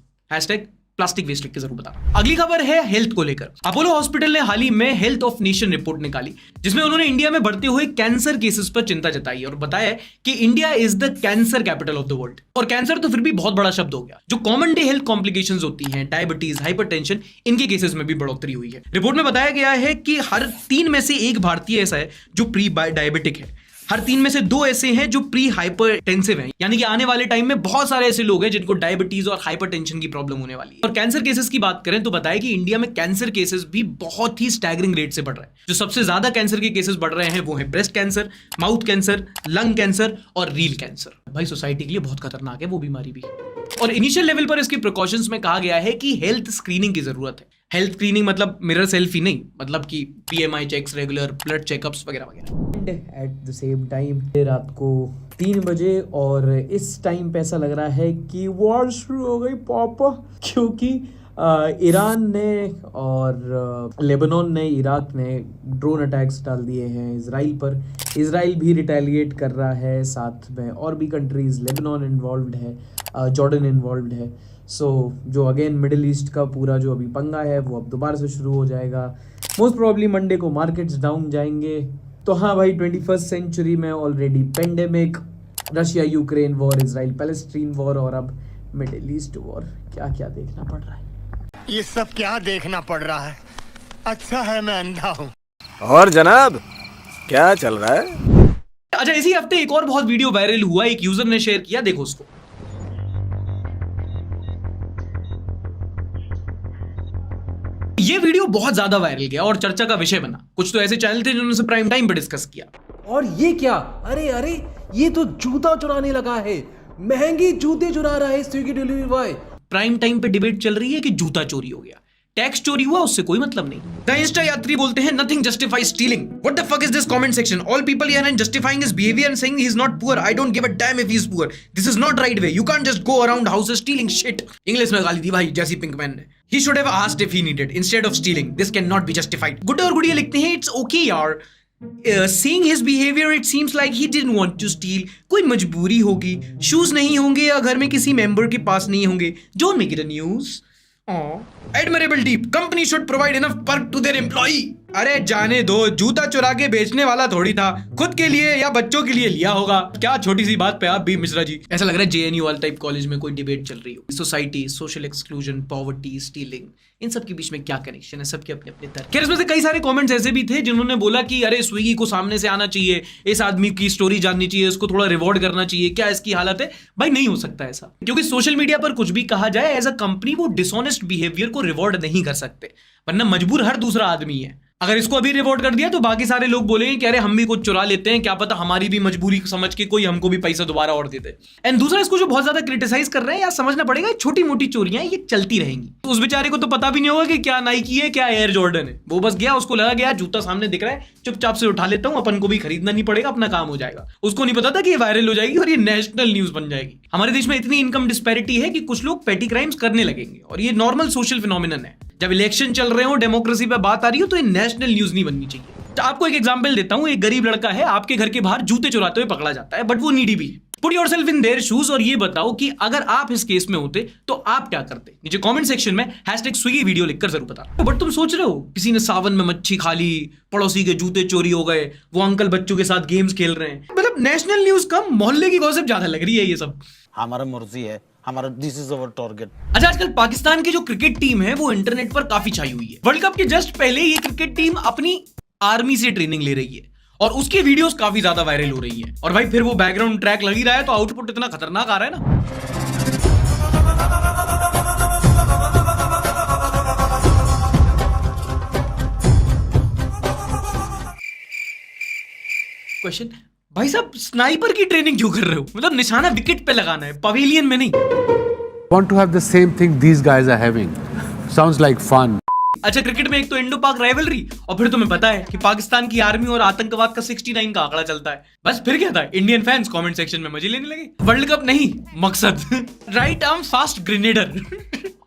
[SPEAKER 1] प्लास्टिक वेस्ट लिख के जरूर बताओ। अगली खबर है हेल्थ को लेकर। अपोलो हॉस्पिटल ने हाल ही में हेल्थ ऑफ नेशन रिपोर्ट निकाली, जिसमें उन्होंने इंडिया में बढ़ते हुए कैंसर केसेस पर चिंता जताई और बताया कि India is the cancer capital of the world. और कैंसर तो फिर भी बहुत बड़ा शब्द हो गया। जो कॉमन डे हेल्थ कॉम्प्लिकेशंस होती हैं, डायबिटीज, हाइपरटेंशन, इनके केसेस में भी बढ़ोतरी हुई है। रिपोर्ट में बताया गया है कि हर 3 में से 1 भारतीय ऐसा है जो प्री डायबिटिक है, हर 3 में से 2 ऐसे हैं जो प्री हाइपरटेंसिव हैं। यानी कि आने वाले टाइम में बहुत सारे ऐसे लोग हैं जिनको डायबिटीज और हाइपरटेंशन की प्रॉब्लम होने वाली है। और कैंसर केसेस की बात करें तो बताया कि इंडिया में कैंसर केसेस भी बहुत ही स्टैगरिंग रेट से बढ़ रहे हैं। जो सबसे ज्यादा कैंसर के केसेस बढ़ रहे हैं वो है breast cancer, mouth cancer, lung cancer और रील कैंसर। भाई सोसाइटी के लिए बहुत खतरनाक है वो बीमारी भी। और इनिशियल लेवल पर इसके प्रिकॉशंस में कहा गया है कि हेल्थ स्क्रीनिंग की जरूरत है। हेल्थ स्क्रीनिंग मतलब मिरर सेल्फी नहीं, मतलब कि PMI checks, regular blood checkups वगैरह वगैरह।
[SPEAKER 12] एट द सेम टाइम रात को 3 बजे और इस टाइम पे ऐसा लग रहा है कि वॉर शुरू हो गई पापा, क्योंकि ईरान ने और लेबनान ने, इराक ने ड्रोन अटैक्स डाल दिए हैं इजराइल पर। इजराइल भी रिटेलिएट कर रहा है, साथ में और भी कंट्रीज, लेबनान इन्वॉल्व्ड है, जॉर्डन इन्वॉल्व्ड है। सो जो अगेन मिडिल ईस्ट का पूरा जो अभी पंगा है वो अब दोबारा से शुरू हो जाएगा। मोस्ट प्रोबेबली मंडे को मार्केट्स डाउन जाएंगे। तो हाँ भाई, 21st सेंचुरी में already pandemic, Russia Ukraine war, Israel Palestine war और अब मिडिल ईस्ट वॉर, क्या क्या देखना पड़ रहा है।
[SPEAKER 13] ये सब क्या देखना पड़ रहा है? अच्छा है मैं अंधा हूँ।
[SPEAKER 14] और जनाब क्या चल रहा है?
[SPEAKER 1] अच्छा, इसी हफ्ते एक और बहुत वीडियो वायरल हुआ, एक यूजर ने शेयर किया, देखो उसको। ये वीडियो बहुत ज्यादा वायरल गया और चर्चा का विषय बना। कुछ तो ऐसे चैनल थे जिन्होंने उसे प्राइम टाइम पे डिस्कस किया।
[SPEAKER 15] और ये क्या, अरे अरे ये तो जूता चुराने लगा है, महंगी जूते चुरा रहा है Swiggy delivery boy.
[SPEAKER 1] Prime time पे डिबेट चल रही है कि जूता चोरी हो गया, टैक्स चोरी हुआ, उससे कोई मतलब नहीं। द इंस्टा यात्री बोलते हैं nothing justifies stealing. What the fuck is this comment section? All people here are justifying his behaviour and saying he is not poor. I don't give a damn if he is poor. This is not right way. You can't just go around houses stealing shit. English में गाली दी भाई जैसी पिंकमैन ने। He should have asked if he needed instead of stealing. This cannot be justified. गुड्डे और गुड़िया लिखते हैं it's okay यार. Seeing his behavior, it seems like he didn't want to steal. कोई मजबूरी होगी, शूज नहीं होंगे या घर में किसी मेंबर के पास नहीं होंगे. Don't make it a news. Admirable deep. Company should provide enough perk to their employee. अरे जाने दो, जूता चुरा के बेचने वाला थोड़ी था, खुद के लिए या बच्चों के लिए लिया होगा। क्या छोटी सी बात पे आप भी मिश्रा जी। ऐसा लग रहा है जेएनयू वाला टाइप कॉलेज में कोई डिबेट चल रही हो। Society, social exclusion, poverty, stealing, इन सब के बीच में क्या कनेक्शन है? सबके अपने अपने तर्क। खैर, इसमें से कई सारे कमेंट्स ऐसे भी थे जिन्होंने बोला कि अरे स्विगी को सामने से आना चाहिए, इस आदमी की स्टोरी जाननी चाहिए, इसको थोड़ा रिवॉर्ड करना चाहिए, क्या इसकी हालत है? भाई नहीं हो सकता ऐसा, क्योंकि सोशल मीडिया पर कुछ भी कहा जाए, एज अ कंपनी वो डिसऑनेस्ट बिहेवियर को रिवॉर्ड नहीं कर सकते, वरना मजबूर हर दूसरा आदमी है। अगर इसको अभी रिवॉर्ड कर दिया तो बाकी सारे लोग बोलेंगे कि अरे हम भी कुछ चुरा लेते हैं, क्या पता हमारी भी मजबूरी समझ के कोई हमको भी पैसा दोबारा और दे दे। एंड दूसरा, इसको जो बहुत ज्यादा क्रिटिसाइज कर रहे हैं, यार समझना पड़ेगा छोटी मोटी चोरियां ये चलती रहेंगी। तो उस बेचारे को तो पता भी नहीं होगा कि क्या नाइकी है, क्या एयर जॉर्डन है। वो बस गया, उसको लगा गया जूता सामने दिख रहा है, चुपचाप से उठा लेता हूं, अपन को भी खरीदना नहीं पड़ेगा, अपना काम हो जाएगा। उसको नहीं पता था कि ये वायरल हो जाएगी और ये नेशनल न्यूज बन जाएगी। हमारे देश में इतनी इनकम डिस्पैरिटी है कि कुछ लोग पेटी क्राइम्स करने लगेंगे और ये नॉर्मल सोशल फिनोमिनन है। जब इलेक्शन चल रहे हो, डेमोक्रेसी पे बात आ रही हो, तो ये नेशनल न्यूज नहीं बननी चाहिए। तो आपको एक एग्जांपल देता हूं। एक गरीब लड़का है, आपके घर के बाहर जूते चुराते हुए पकड़ा जाता है, बट वो नीडी भी है। Put yourself in their shoes और ये बताओ कि अगर आप इस केस में होते तो आप क्या करते? नीचे कमेंट सेक्शन में #swiggy वीडियो लिखकर जरूर बताओ। बट तुम सोच रहे हो किसी ने सावन में मच्छी खा ली, पड़ोसी के जूते चोरी हो गए, वो अंकल बच्चों के साथ गेम्स खेल रहे हैं। मतलब नेशनल न्यूज कम, मोहल्ले की गॉसिप ज्यादा लग रही है ये सब।
[SPEAKER 16] हमारा मर्जी है, हमारा दिस इज अवर टारगेट।
[SPEAKER 1] अच्छा, आजकल पाकिस्तान की जो क्रिकेट टीम है वो इंटरनेट पर काफी छाई हुई है। वर्ल्ड कप के जस्ट पहले ये क्रिकेट टीम अपनी आर्मी से ट्रेनिंग ले रही है और उसकी वीडियोस काफी ज्यादा वायरल हो रही है। और भाई फिर वो बैकग्राउंड ट्रैक लग ही रहा है, तो आउटपुट इतना खतरनाक आ रहा है ना। क्वेश्चन, भाई साहब स्नाइपर की ट्रेनिंग क्यों कर रहे हो? मतलब निशाना विकेट पे लगाना है, पवेलियन में नहीं।
[SPEAKER 17] Want to have the same thing these guys are having. Sounds like fun.
[SPEAKER 1] अच्छा, क्रिकेट में एक तो इंडो पाक राइवलरी, और फिर तुम्हें पता है कि पाकिस्तान की आर्मी और आतंकवाद का 69 का आंकड़ा चलता है। बस फिर क्या था, इंडियन फैंस कमेंट सेक्शन में मजे लेने लगे। वर्ल्ड कप नहीं, मकसद राइट आर्म फास्ट ग्रेनेडर।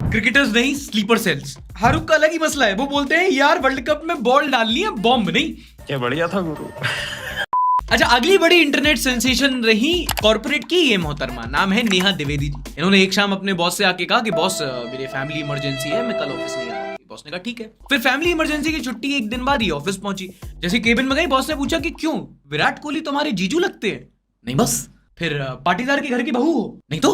[SPEAKER 1] क्रिकेटर्स नहीं, स्लीपर सेल्स। हारुख का अलग ही मसला है, वो बोलते हैं यार वर्ल्ड कप में बॉल डालनी है, बॉम्ब नहीं।
[SPEAKER 11] क्या बढ़िया था गुरु।
[SPEAKER 1] अच्छा, अगली बड़ी इंटरनेट सेंसेशन रही कॉर्पोरेट की, ये मोहतरमा, नाम है नेहा द्विवेदी जी। इन्होंने एक शाम अपने बॉस से आके कहा कि बॉस मेरे फैमिली इमरजेंसी है, मैं कल ऑफिस नहीं आ रहा। बॉस ने कहा ठीक है। फिर फैमिली इमरजेंसी की छुट्टी के एक दिन बाद ही ऑफिस पहुंची। जैसे केबिन में गई, बॉस ने पूछा कि क्यों, विराट कोहली तुम्हारे जीजू लगते हैं? नहीं बस। फिर पाटीदार के घर की बहू हो? नहीं तो।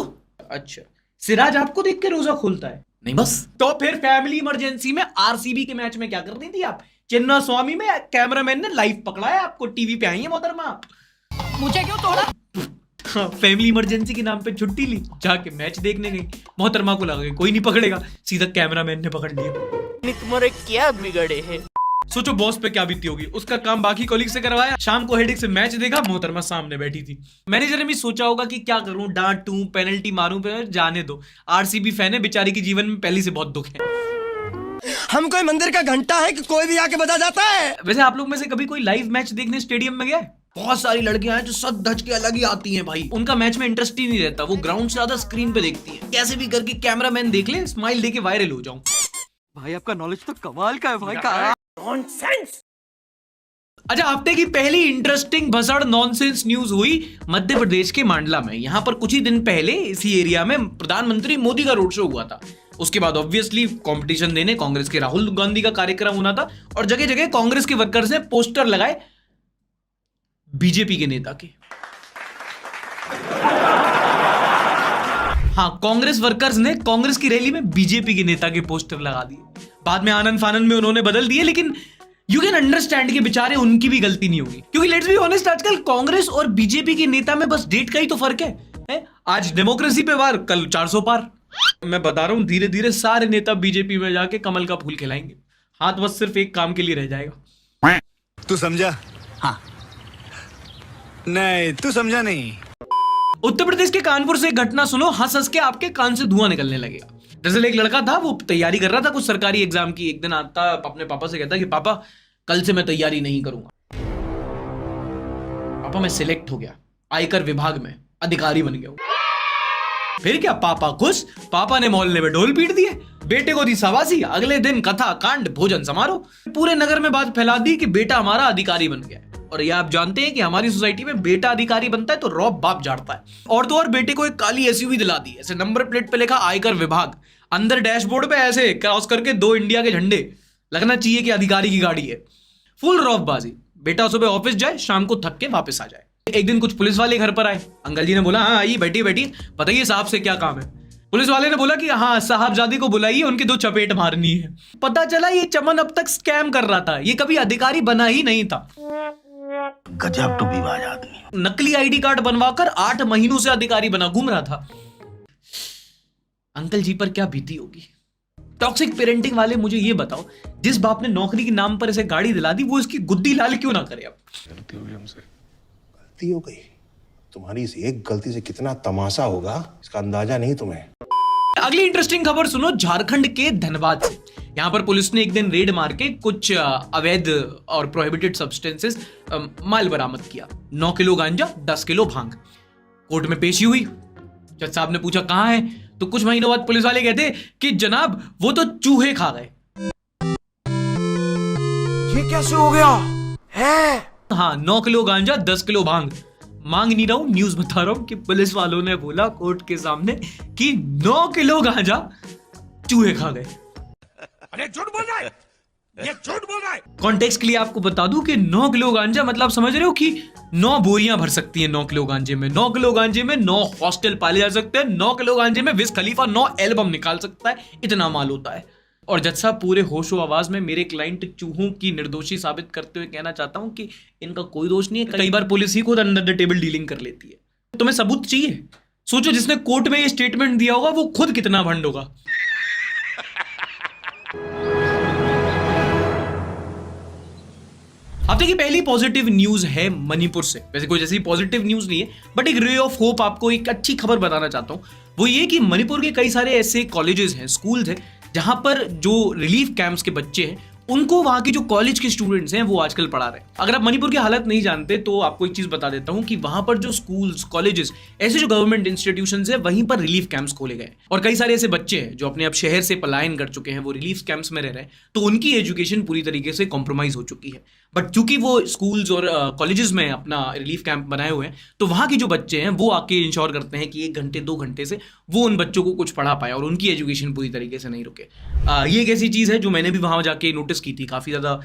[SPEAKER 1] अच्छा, सिराज आपको देख के रोजा खोलता है? नहीं बस। तो फिर फैमिली इमरजेंसी में आरसीबी के मैच में क्या कर रही थी आप? चिन्ना स्वामी में कैमरामैन ने लाइव पकड़ा है आपको, टीवी पे आई है मोहतरमा आप। मुझे क्यों तोड़ा? फैमिली इमरजेंसी के नाम पे छुट्टी ली, जाके मैच देखने गई। मोहतरमा को लगा कोई नहीं पकड़ेगा, सीधा कैमरामैन ने पकड़ लिया।
[SPEAKER 5] तुम्हारे क्या बिगड़े हैं?
[SPEAKER 1] सोचो बॉस पे क्या बीती होगी। उसका काम बाकी कॉलीग से करवाया, शाम को हेडेक से मैच देखा, मोहतरमा सामने बैठी थी। मैनेजर ने भी सोचा होगा कि क्या करूं, डांटूं, पेनल्टी मारूं, पे जाने दो। आरसीबी फैन है, बेचारी के जीवन में पहले से बहुत दुख है।
[SPEAKER 13] हम कोई मंदिर का घंटा है कि कोई भी आके बजा जाता है?
[SPEAKER 1] वैसे आप लोग में से कभी कोई लाइव मैच देखने स्टेडियम में गया है? बहुत सारी लड़कियां हैं जो सद धज के अलग ही आती हैं भाई। उनका मैच में इंटरेस्ट ही नहीं रहता, वो ग्राउंड से ज्यादा स्क्रीन पे देखती हैं। कैसे भी करके कैमरामैन देख ले, स्माइल देके वायरल हो जाऊं।
[SPEAKER 13] भाई आपका नॉलेज तो कमाल का है भाई। का नॉनसेंस।
[SPEAKER 1] अच्छा, हफ्ते की पहली इंटरेस्टिंग भसड़ नॉनसेंस न्यूज हुई मध्य प्रदेश के मांडला में। यहां पर कुछ ही दिन पहले इसी एरिया में प्रधानमंत्री मोदी का रोड शो हुआ था। उसके बाद ऑब्वियसली कंपटीशन देने कांग्रेस के राहुल गांधी का कार्यक्रम होना था और जगह जगह कांग्रेस के वर्कर्स ने पोस्टर लगाए बीजेपी के नेता के। हाँ, कांग्रेस वर्कर्स ने कांग्रेस की रैली में बीजेपी के नेता के पोस्टर लगा दिए। बाद में आनंद फानंद में उन्होंने बदल दिए, लेकिन यू कैन अंडरस्टैंड कि बेचारे उनकी भी गलती नहीं होगी, क्योंकि लेट्स बी ऑनेस्ट, आजकल कांग्रेस और बीजेपी के नेता में बस डेट का ही तो फर्क है? आज डेमोक्रेसी पे वार, कल 400 पार। मैं बता रहा हूं, धीरे धीरे सारे नेता बीजेपी में जाके कमल का फूल खिलाएंगे। हाथ बस सिर्फ एक काम के लिए रह जाएगा।
[SPEAKER 13] तू समझा? हाँ। नहीं, तू समझा नहीं।
[SPEAKER 1] उत्तर प्रदेश के कानपुर से एक घटना सुनो, हंस हंस के आपके कान से धुआं निकलने लगेगा। दरअसल एक लड़का था, वो तैयारी कर रहा था कुछ सरकारी एग्जाम की। एक दिन आता अपने पापा से कहता कि पापा कल से मैं तैयारी नहीं करूंगा। पापा मैं सिलेक्ट हो गया, आयकर विभाग में अधिकारी बन गया। फिर क्या, पापा खुश। पापा ने मोहल्ले में ढोल पीट दिए, बेटे को दी शाबाशी। अगले दिन कथा कांड भोजन समारोह, पूरे नगर में बात फैला दी कि बेटा हमारा अधिकारी बन गया। और ये आप जानते हैं कि हमारी सोसाइटी में बेटा अधिकारी बनता है तो रौब बाप जाड़ता है। और तो और बेटे को एक काली एसयूवी दिला दी, ऐसे नंबर प्लेट पे लिखा आयकर विभाग, अंदर डैशबोर्ड पे ऐसे क्रॉस करके 2 इंडिया के झंडे, लगना चाहिए कि अधिकारी की गाड़ी है। फुल रौफबाजी। बेटा सुबह ऑफिस जाए, शाम को थक के वापस आ जाए। एक दिन कुछ पुलिस वाले घर पर आए। अंकल जी ने बोला, हाँ आइए, बैठिए बैठिए, बताइए साहब से क्या काम है। पुलिस वाले ने बोला कि हाँ साहबजादी को बुलाइए, उनकी 2 चपेट मारनी है। पता चला ये चमन अब तक स्कैम कर रहा था, ये कभी अधिकारी बना ही नहीं था।
[SPEAKER 16] गजब टूबीबाज आदमी।
[SPEAKER 1] नकली आईडी कार्ड बनवाकर 8 महीनों से अधिकारी बना घूम रहा था। अंकल जी पर क्या बीती होगी। टॉक्सिक पेरेंटिंग वाले मुझे ये बताओ, जिस बाप ने नौकरी के नाम पर इसे गाड़ी दिला दी, वो इसकी गुद्दी लाल क्यों ना करे। अब
[SPEAKER 18] गलती हो गई हमसे, गलती हो गई। तुम्हारी इस एक गलती से कितना तमाशा होगा इसका अंदाजा नहीं तुम्हें।
[SPEAKER 1] अगली इंटरेस्टिंग खबर सुनो झारखंड के धनबाद से। यहां पर पुलिस ने एक दिन रेड मार के कुछ अवैध और प्रोहिबिटेड सब्सटेंसेस माल बरामद किया। 9 किलो गांजा, 10 किलो भांग। कोर्ट में पेशी हुई। जज साहब ने पूछा कहां है, तो कुछ महीनों बाद पुलिस वाले कहते कि जनाब वो तो चूहे खा गए।
[SPEAKER 14] ये कैसे हो गया है?
[SPEAKER 1] हाँ, 9 किलो गांजा, 10 किलो भांग। मांग नहीं रहा हूं, न्यूज बता रहा हूं कि पुलिस वालों ने बोला कोर्ट के सामने कि 9 किलो गांजा चूहे खा गए।
[SPEAKER 4] अरे झूठ बोल रहा है, ये झूठ बोल रहा है।
[SPEAKER 1] कॉन्टेक्स्ट के लिए आपको बता दूं कि 9 किलो गांजा मतलब समझ रहे हो कि 9 बोरियां भर सकती हैं 9 किलो गांजे में। 9 किलो गांजे में 9 हॉस्टल पाले जा सकते हैं। 9 किलो गांजे में विज खलीफा 9 एल्बम निकाल सकता है, इतना माल होता है। और जज साहब पूरे होशो आवाज में मेरे क्लाइंट चूहों की निर्दोषी साबित करते हुए कहना चाहता हूं कि इनका कोई दोष नहीं है। कई बार पुलिस ही खुद अंडर द टेबल डीलिंग कर लेती है। तुम्हें सबूत चाहिए? सोचो जिसने कोर्ट में ये स्टेटमेंट दिया होगा वो खुद कितना भंड होगा। हफ्ते की पहली पॉजिटिव न्यूज है मणिपुर से। वैसे कोई जैसी पॉजिटिव न्यूज नहीं है, बट एक रे ऑफ होप आपको एक अच्छी खबर बताना चाहता हूं। वो ये कि मणिपुर के कई सारे ऐसे कॉलेजेस हैं, स्कूल्स हैं, जहां पर जो रिलीफ कैंप्स के बच्चे हैं उनको वहां के जो कॉलेज के स्टूडेंट्स हैं वो आजकल पढ़ा रहे हैं। अगर आप मणिपुर की हालत नहीं जानते तो आपको एक चीज बता देता हूं कि वहां पर जो स्कूल्स, कॉलेजेस, ऐसे जो गवर्नमेंट इंस्टीट्यूशंस हैं वहीं पर रिलीफ कैंप्स खोले गए। और कई सारे ऐसे बच्चे हैं जो अपने अब शहर से पलायन कर चुके हैं, वो रिलीफ कैंप्स में रह रहे हैं, तो उनकी एजुकेशन पूरी तरीके से कॉम्प्रोमाइज हो चुकी है। बट चूंकि वो स्कूल्स और कॉलेजेस में अपना रिलीफ कैंप बनाए हुए हैं, तो वहाँ के जो बच्चे हैं वो आके इंश्योर करते हैं कि 1 घंटे 2 घंटे से वो उन बच्चों को कुछ पढ़ा पाए और उनकी एजुकेशन पूरी तरीके से नहीं रुके। ये एक ऐसी चीज़ है जो मैंने भी वहाँ जाके नोटिस की थी। काफ़ी ज़्यादा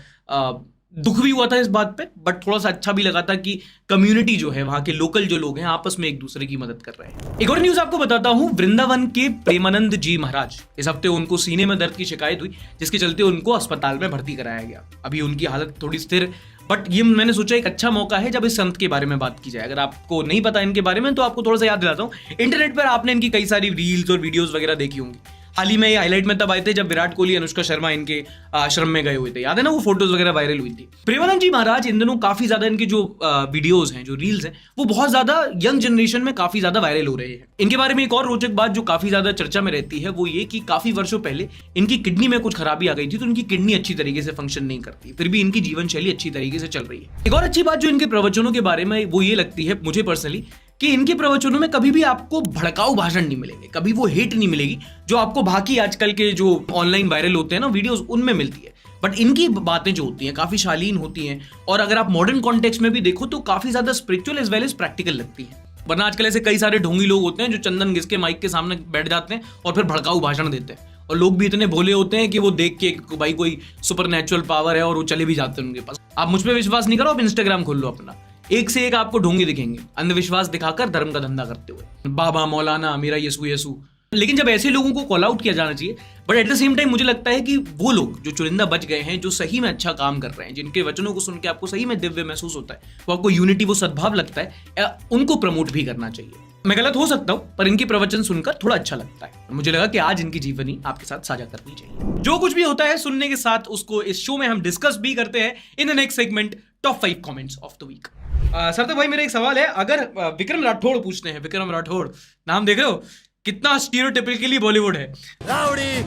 [SPEAKER 1] दुख भी हुआ था इस बात पे, बट थोड़ा सा अच्छा भी लगा था कि कम्युनिटी जो है, वहाँ के लोकल जो लोग हैं, आपस में एक दूसरे की मदद कर रहे हैं। एक और न्यूज़ आपको बताता हूँ, वृंदावन के प्रेमानंद जी महाराज, इस हफ्ते उनको सीने में दर्द की शिकायत हुई, जिसके चलते उनको अस्पताल में भर्ती कराया गया। अभी उनकी हालत थोड़ी स्थिर, बट ये मैंने सोचा एक अच्छा मौका है जब इस संत के बारे में बात की जाए। अगर आपको नहीं पता इनके बारे में तो आपको थोड़ा सा याद दिलाता हूँ। इंटरनेट पर आपने इनकी कई सारी रील्स और वीडियोस वगैरह देखी होंगी। हाल ही में ये हाईलाइट में तब आए थे जब विराट कोहली, अनुष्का शर्मा इनके आश्रम में गए हुए थे। याद है ना, वो फोटोज वगैरह वायरल हुई थी। प्रेमानंद जी महाराज इन दिनों काफी ज्यादा इनके जो वीडियोस हैं, जो रील्स हैं, वो बहुत ज्यादा यंग जनरेशन में काफी ज्यादा वायरल हो रहे हैं। इनके बारे में एक और रोचक बात जो काफी ज्यादा चर्चा में रहती है वो ये कि काफी वर्षों पहले इनकी किडनी में कुछ खराबी आ गई थी, तो इनकी किडनी अच्छी तरीके से फंक्शन नहीं करती, फिर भी इनकी जीवन शैली अच्छी तरीके से चल रही है। एक और अच्छी बात जो इनके प्रवचनों के बारे में वो ये लगती है मुझे पर्सनली, कि इनके प्रवचनों में कभी भी आपको भड़काऊ भाषण नहीं मिलेंगे, कभी वो हेट नहीं मिलेगी जो आपको बाकी आजकल के जो ऑनलाइन वायरल होते हैं ना वीडियोस, उनमें मिलती है। बट इनकी बातें जो होती हैं काफी शालीन होती हैं, और अगर आप मॉडर्न कॉन्टेक्स्ट में भी देखो तो काफी ज्यादा spiritual as well as practical लगती है। वरना आजकल ऐसे कई सारे ढोंगी लोग होते हैं जो चंदन घिस के माइक के सामने बैठ जाते हैं और फिर भड़काऊ भाषण देते हैं, और लोग भी इतने भोले होते हैं कि वो देख के भाई कोई सुपर नेचुरल पावर है और वो चले भी जाते हैं उनके पास। आप मुझ पर विश्वास नहीं करो, आप इंस्टाग्राम खोल लो अपना, एक से एक आपको ढोंगी दिखेंगे अंधविश्वास दिखाकर धर्म का धंधा करते हुए, बाबा मौलाना मेरा यसु यसु। लेकिन जब ऐसे लोगों को कॉल आउट किया जाना चाहिए, but at the same time मुझे लगता है कि वो लोग जो चुनिंदा बच गए हैं, जो सही में अच्छा काम कर रहे हैं, जिनके वचनों को सुन के आपको सही में दिव्य महसूस होता है, वो आपको यूनिटी, वो सद्भाव लगता है, उनको प्रमोट भी करना चाहिए। मैं गलत हो सकता हूं, पर इनके प्रवचन सुनकर थोड़ा अच्छा लगता है। मुझे लगा कि आज इनकी जीवनी आपके साथ साझा करनी चाहिए। जो कुछ भी होता है सुनने के साथ उसको इस शो में हम डिस्कस भी करते हैं in the next segment, top 5 comments of the week. Sir, तो भाई मेरा एक सवाल है, अगर विक्रम राठौड़ पूछते हैं, विक्रम राठौड़ नाम देख रहे हो, कितना स्टीरियोटाइपिकली बॉलीवुड है।
[SPEAKER 13] राउडी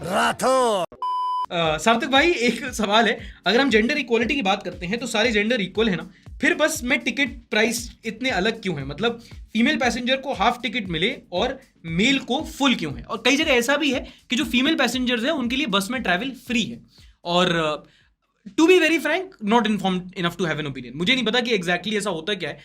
[SPEAKER 13] राठौड़।
[SPEAKER 1] सार्थक भाई एक सवाल है, अगर हम जेंडर इक्वालिटी की बात करते हैं तो सारे जेंडर इक्वल है ना, फिर बस में टिकट प्राइस इतने अलग क्यों है? मतलब फीमेल पैसेंजर को हाफ टिकट मिले और मेल को फुल क्यों है? और कई जगह ऐसा भी है कि जो फीमेल पैसेंजर्स हैं उनके लिए बस में ट्रैवल फ्री है। और to be very frank, not informed enough to have an opinion. मुझे नहीं पता कि एग्जैक्टली ऐसा होता क्या है।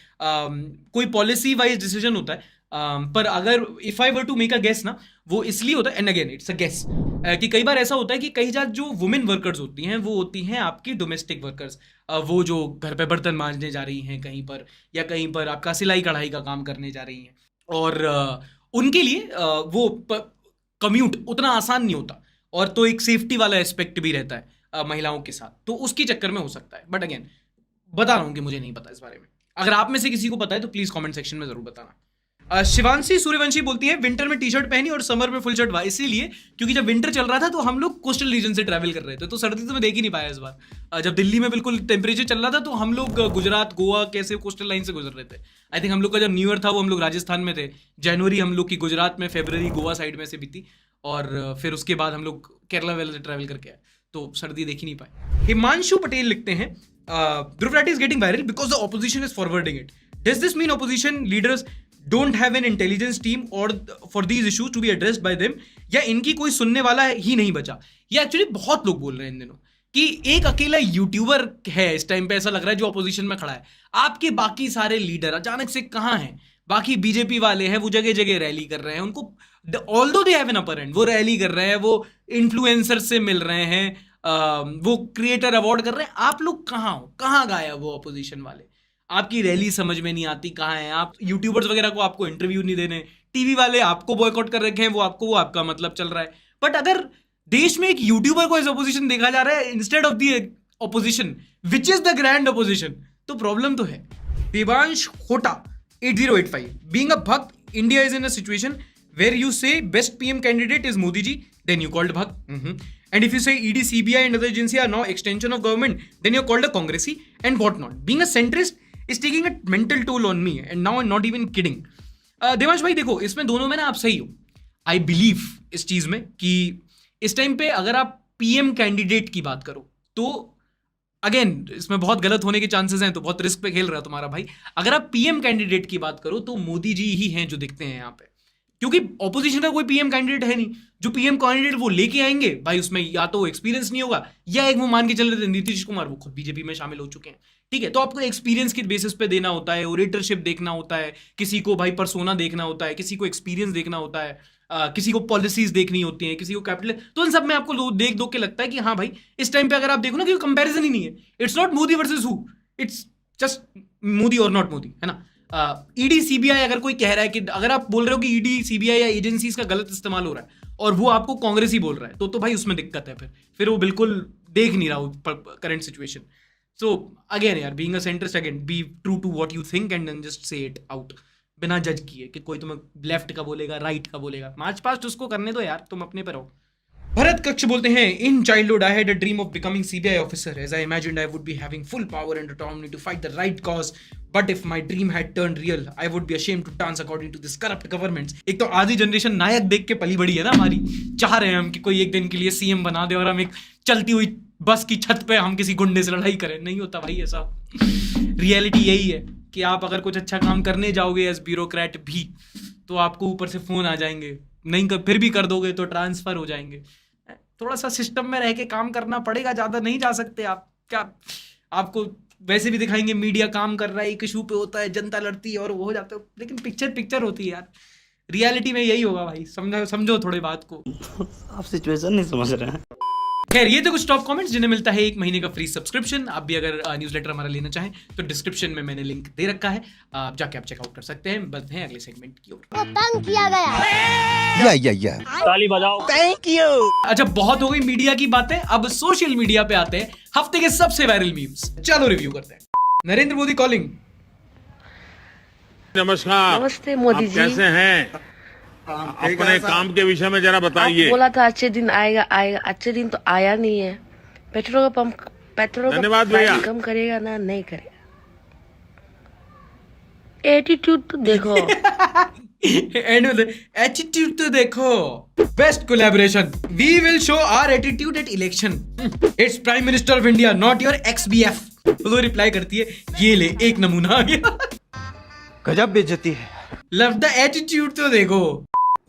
[SPEAKER 1] कोई पॉलिसी वाइज डिसीजन होता है, पर अगर if I were to make a guess ना, वो इसलिए होता है, and again it's a guess, कि कई बार ऐसा होता है कि कई जात जो वुमेन वर्कर्स होती हैं वो होती हैं आपकी डोमेस्टिक वर्कर्स, वो जो घर पे बर्तन मांजने जा रही हैं कहीं पर, या कहीं पर आपका सिलाई कढ़ाई का काम करने जा रही हैं, और उनके लिए वो कम्यूट उतना आसान नहीं होता, और तो एक सेफ्टी वाला एस्पेक्ट भी रहता है महिलाओं के साथ, तो उसके चक्कर में हो सकता है। बट अगेन बता रहा हूँ कि मुझे नहीं पता इस बारे में। अगर आप में से किसी को पता है तो प्लीज कमेंट सेक्शन में जरूर बताना। शिवांशी सूर्यवंशी बोलती है विंटर में टी शर्ट पहनी और समर में फुल शर्ट, वाई? इसीलिए क्योंकि जब विंटर चल रहा था तो हम लोग कोस्टल रीजन से ट्रैवल कर रहे थे, तो सर्दी तो मैं देख ही नहीं पाया इस बार। जब दिल्ली में बिल्कुल टेम्परेचर चल रहा था तो हम लोग गुजरात, गोवा कैसे कोस्टल लाइन से गुजर रहे थे। आई थिंक हम लोग का जब न्यू ईयर था वो हम लोग राजस्थान में थे, जनवरी हम लोग की गुजरात में, फरवरी गोवा साइड में से बीती, और फिर उसके बाद हम लोग केरला वेला से ट्रैवल करके आए, तो सर्दी देख ही नहीं पाए। हिमांशु पटेल लिखते हैं Dhruv is getting viral because the opposition is forwarding it. Does this mean opposition leaders don't have an intelligence team or for these issues to be addressed by them, या इनकी कोई सुनने वाला ही नहीं बचा? ये एक्चुअली बहुत लोग बोल रहे हैं इन दिनों कि एक अकेला यूट्यूबर है इस टाइम पे, ऐसा लग रहा है, जो अपोजिशन में खड़ा है। आपके बाकी सारे लीडर अचानक से कहाँ हैं? बाकी बीजेपी वाले हैं, वो जगह जगह रैली कर रहे हैं, उनको although they have an upper hand, वो रैली कर रहे हैं, वो इन्फ्लुएंसर से मिल रहे हैं, वो क्रिएटर अवार्ड कर रहे हैं। आप लोग कहाँ हो? कहाँ गए वो अपोजिशन वाले? आपकी रैली समझ में नहीं आती, कहाँ है आप? यूट्यूबर्स वगैरह को आपको इंटरव्यू नहीं देने, टीवी वाले आपको बॉयकॉट कर रखे हैं, वो आपका मतलब चल रहा है। बट अगर देश में एक यूट्यूबर को एज अपोजिशन देखा जा रहा है instead of the opposition which is the grand opposition, तो प्रॉब्लम तो है। Devansh Khota 8085 being a bhakt, India is in a situation where you say best PM candidate is Modi ji, then you called bhakt, and if you say ED, CBI and other agencies are now extension of government, then you're called a congressy and what not. Being a centrist is taking a mental toll on me, and now I'm not even kidding. Devansh भाई देखो, इसमें दोनों में ना आप सही हो। आई बिलीव इस चीज में कि इस टाइम पे अगर आप पीएम कैंडिडेट की बात करो तो अगेन इसमें बहुत गलत होने के चांसेस हैं, तो बहुत रिस्क पे खेल रहा है तुम्हारा भाई। अगर आप पीएम कैंडिडेट की बात करो तो मोदी जी ही हैं जो दिखते हैं यहाँ पे, क्योंकि ऑपोजिशन का कोई पीएम कैंडिडेट है नहीं। जो पीएम कैंडिडेट वो लेके आएंगे भाई, उसमें या तो एक्सपीरियंस नहीं होगा, या एक वो मान के चल रहे थे नीतीश कुमार, वो खुद बीजेपी में शामिल हो चुके हैं, ठीक है। तो आपको एक्सपीरियंस के बेसिस पे देना होता है, ओरेटरशिप देखना होता है, किसी को भाई पर्सोना देखना होता है, किसी को एक्सपीरियंस देखना होता है, किसी को पॉलिसीज देखनी होती है, किसी को कैपिटल, तो इन सब में आपको देख के लगता है कि हाँ भाई इस टाइम पे अगर आप देखो ना कि कंपेरिजन ही नहीं है, it's not Modi versus who, it's just Modi और नॉट मोदी, है ना। ईडी सीबीआई अगर कोई कह रहा है कि अगर आप बोल रहे हो कि ईडी सीबीआई या एजेंसीज का गलत इस्तेमाल हो रहा है और वो आपको कांग्रेस ही बोल रहा है, तो भाई उसमें दिक्कत है। फिर वो बिल्कुल देख नहीं रहा करंट सिचुएशन। सो अगेन यार, being a centrist, again be true to what you think and then just say it out, बिना जज किए कि कोई तुम्हें लेफ्ट का बोलेगा, राइट का बोलेगा, मार्च पास्ट उसको करने दो यार, तुम अपने पर रहो। भरत कक्ष बोलते हैं in childhood I had a dream of becoming CBI officer as I imagined I would be having full power and autonomy to fight the right cause, but if my dream had turned real I would be ashamed to dance according to this corrupt governments. एक तो आधी जनरेशन नायक देख के पली बड़ी है ना हमारी, चाह रहे हैं हम कि कोई एक दिन के लिए सीएम बना दे और हम एक चलती हुई बस की छत पे हम किसी गुंडे से लड़ाई करें। नहीं होता भाई ऐसा। रियलिटी यही है कि आप अगर कुछ अच्छा काम करने जाओगे एज ब्यूरोक्रेट भी, तो आपको ऊपर से फोन आ जाएंगे, नहीं फिर भी कर दोगे तो ट्रांसफर हो जाएंगे। थोड़ा सा सिस्टम में रह के काम करना पड़ेगा, ज्यादा नहीं जा सकते आप। क्या आपको वैसे भी दिखाएंगे मीडिया काम कर रहा है, एक इशू पे होता है, जनता लड़ती है और वो हो जाता है, लेकिन पिक्चर होती है यार। रियलिटी में यही होगा भाई, समझो थोड़ी बात को।
[SPEAKER 19] आप सिचुएशन नहीं समझ रहे हैं।
[SPEAKER 1] खैर, ये तो कुछ टॉप कमेंट्स जिन्हें मिलता है 1 महीने का फ्री सब्सक्रिप्शन। आप भी अगर न्यूज़लेटर हमारा लेना चाहें तो डिस्क्रिप्शन में मैंने लिंक दे रखा है, जाके आप चेकआउट कर सकते हैं। बढ़ते हैं अगले सेगमेंट की ओर।
[SPEAKER 20] तंग किया गया।
[SPEAKER 19] या ताली बजाओ। Thank you.
[SPEAKER 1] अच्छा, बहुत हो गई मीडिया की बातें, अब सोशल मीडिया पे आते हैं हफ्ते के सबसे वायरल मीम्स। चलो रिव्यू करते हैं। नरेंद्र मोदी कॉलिंग।
[SPEAKER 21] नमस्कार।
[SPEAKER 20] नमस्ते मोदी जी,
[SPEAKER 21] कैसे हैं? अपने काम के विषय में जरा बताइए।
[SPEAKER 20] बोला था अच्छे दिन आएगा, अच्छे दिन तो आया नहीं है। पेट्रोल का प्राइस कम करेगा ना? नहीं करेगा। एटीट्यूड तो देखो।
[SPEAKER 1] एटीट्यूड तो देखो। Best collaboration, we will show our attitude at election. It's prime minister of India, not your ex BF. तो रिप्लाई करती है, ये ले एक नमूना आ गया।
[SPEAKER 19] गजब बेइज्जती है।
[SPEAKER 1] लव द एटीट्यूड तो देखो।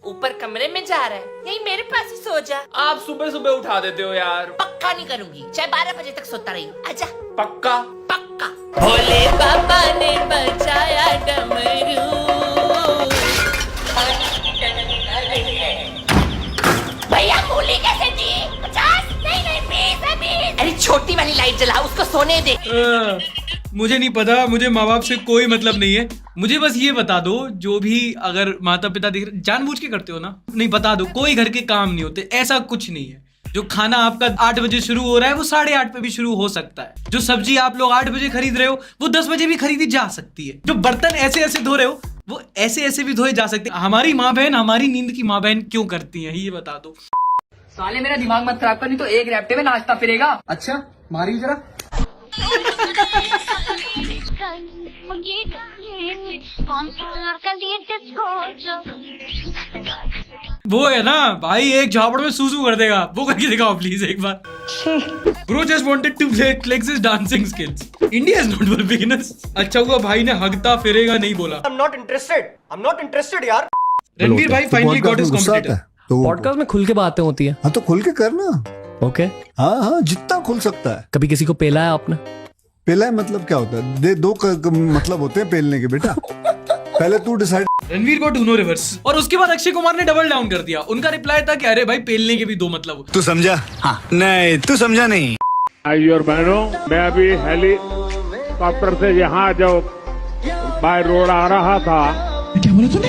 [SPEAKER 22] ऊपर कमरे में जा रहा है, यही मेरे पास ही सो जा।
[SPEAKER 11] आप सुबह सुबह उठा देते हो यार।
[SPEAKER 22] पक्का नहीं करूंगी, चाहे 12 बजे तक सोता रही। आजा।
[SPEAKER 11] पक्का
[SPEAKER 22] पक्का। भोले बाबा ने बजाया डमरू, होने दे।
[SPEAKER 1] मुझे नहीं पता, मुझे माँ बाप से कोई मतलब नहीं है। मुझे बस ये बता दो, जो भी अगर माता पिता देख रहे, जानबूझ के करते हो ना, नहीं बता दो, कोई घर के काम नहीं होते, ऐसा कुछ नहीं है। जो खाना आपका 8 बजे शुरू हो रहा है वो 8:30 पे भी शुरू हो सकता है। जो सब्जी आप लोग 8 बजे खरीद रहे हो वो 10 बजे भी खरीदी जा सकती है। जो बर्तन ऐसे ऐसे धो रहे हो वो ऐसे ऐसे भी धोए जा सकते हैं। हमारी माँ बहन हमारी नींद की माँ बहन क्यों करती है, ये बता दो।
[SPEAKER 6] साले मेरा दिमाग मत खराब कर, नहीं तो एक रैप्टे में नाचता फिरेगा।
[SPEAKER 15] अच्छा मारी जरा।
[SPEAKER 1] वो है ना भाई, एक झापड़ में सूसू कर देगा, वो करके दिखाओ प्लीज एक बार। Bro just wanted to flex his dancing skills. India is not for beginners. अच्छा हुआ भाई ने हगता फिरेगा नहीं बोला।
[SPEAKER 2] I'm not interested यार।
[SPEAKER 1] रणवीर भाई finally got his competitor.
[SPEAKER 15] Podcast में खुल के बातें होती हैं।
[SPEAKER 7] हाँ तो खुल के करना।
[SPEAKER 15] ओके।
[SPEAKER 7] हाँ जितना खुल सकता है।
[SPEAKER 15] कभी किसी को पेला है आपने?
[SPEAKER 7] पेला है मतलब क्या होता है? दो मतलब होते हैं पेलने के बेटा। पहले तू डिसाइड।
[SPEAKER 1] रणवीर गॉट उनो रिवर्स और उसके बाद अक्षय कुमार ने डबल डाउन कर दिया। उनका रिप्लाई था कि अरे भाई पेलने के भी 2 मतलब होते।
[SPEAKER 14] तू समझा? हाँ। नहीं तू समझा नहीं।
[SPEAKER 21] भाई और बहनों, मैं अभी हेलीकॉप्टर से यहाँ जो बाय रोड आ रहा था।
[SPEAKER 1] क्या बोला तूने?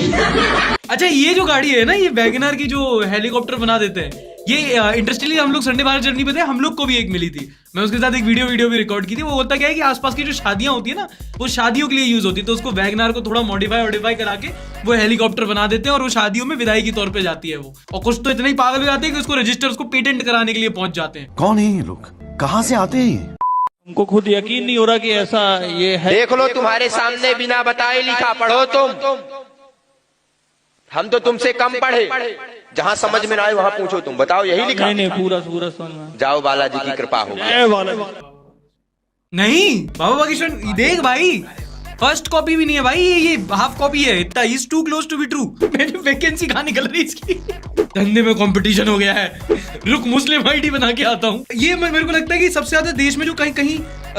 [SPEAKER 1] अच्छा ये जो गाड़ी है ना, ये वैगनआर की जो हेलीकॉप्टर बना देते हैं, ये इंटरेस्टिंगली हम लोग संडे भारत जर्नी पे थे, हम लोग को भी एक मिली थी। मैं उसके साथ एक वीडियो भी रिकॉर्ड की थी। वो होता क्या है कि आसपास की जो शादियां होती है ना, वो शादियों के लिए यूज होती है, तो उसको वैगनआर को थोड़ा मॉडिफाई करा के वो हेलीकॉप्टर बना देते हैं और वो शादियों में विदाई के तौर पे जाती है वो। और कुछ तो इतने ही पागल हो जाते हैं कि उसको रजिस्टर, उसको पेटेंट कराने के लिए पहुंच जाते हैं।
[SPEAKER 14] कौन है ये लोग, कहाँ से आते हैं?
[SPEAKER 19] हमको खुद यकीन नहीं हो रहा कि ऐसा ये है।
[SPEAKER 2] देख लो तुम्हारे सामने बिना बताए लिखा पढ़ो तुम। हम तो तुमसे कम पढ़े, जहाँ समझ में ना आए वहाँ पूछो तुम। बताओ यही लिखा?
[SPEAKER 19] नहीं पूरा समझ में।
[SPEAKER 2] जाओ बालाजी की कृपा हो।
[SPEAKER 1] नहीं बाबा बागेश्वर देख भाई, फर्स्ट कॉपी भी नहीं है भाई, ये हाफ कॉपी है। इतना is too close to be true. मेरी वैकेंसी कहाँ निकल रही है इसकी। धंधे में कंपटीशन हो गया है। रुक मुस्लिम आईडी बना के आता हूँ। ये मेरे को लगता है कि सबसे ज्यादा देश में जो कहीं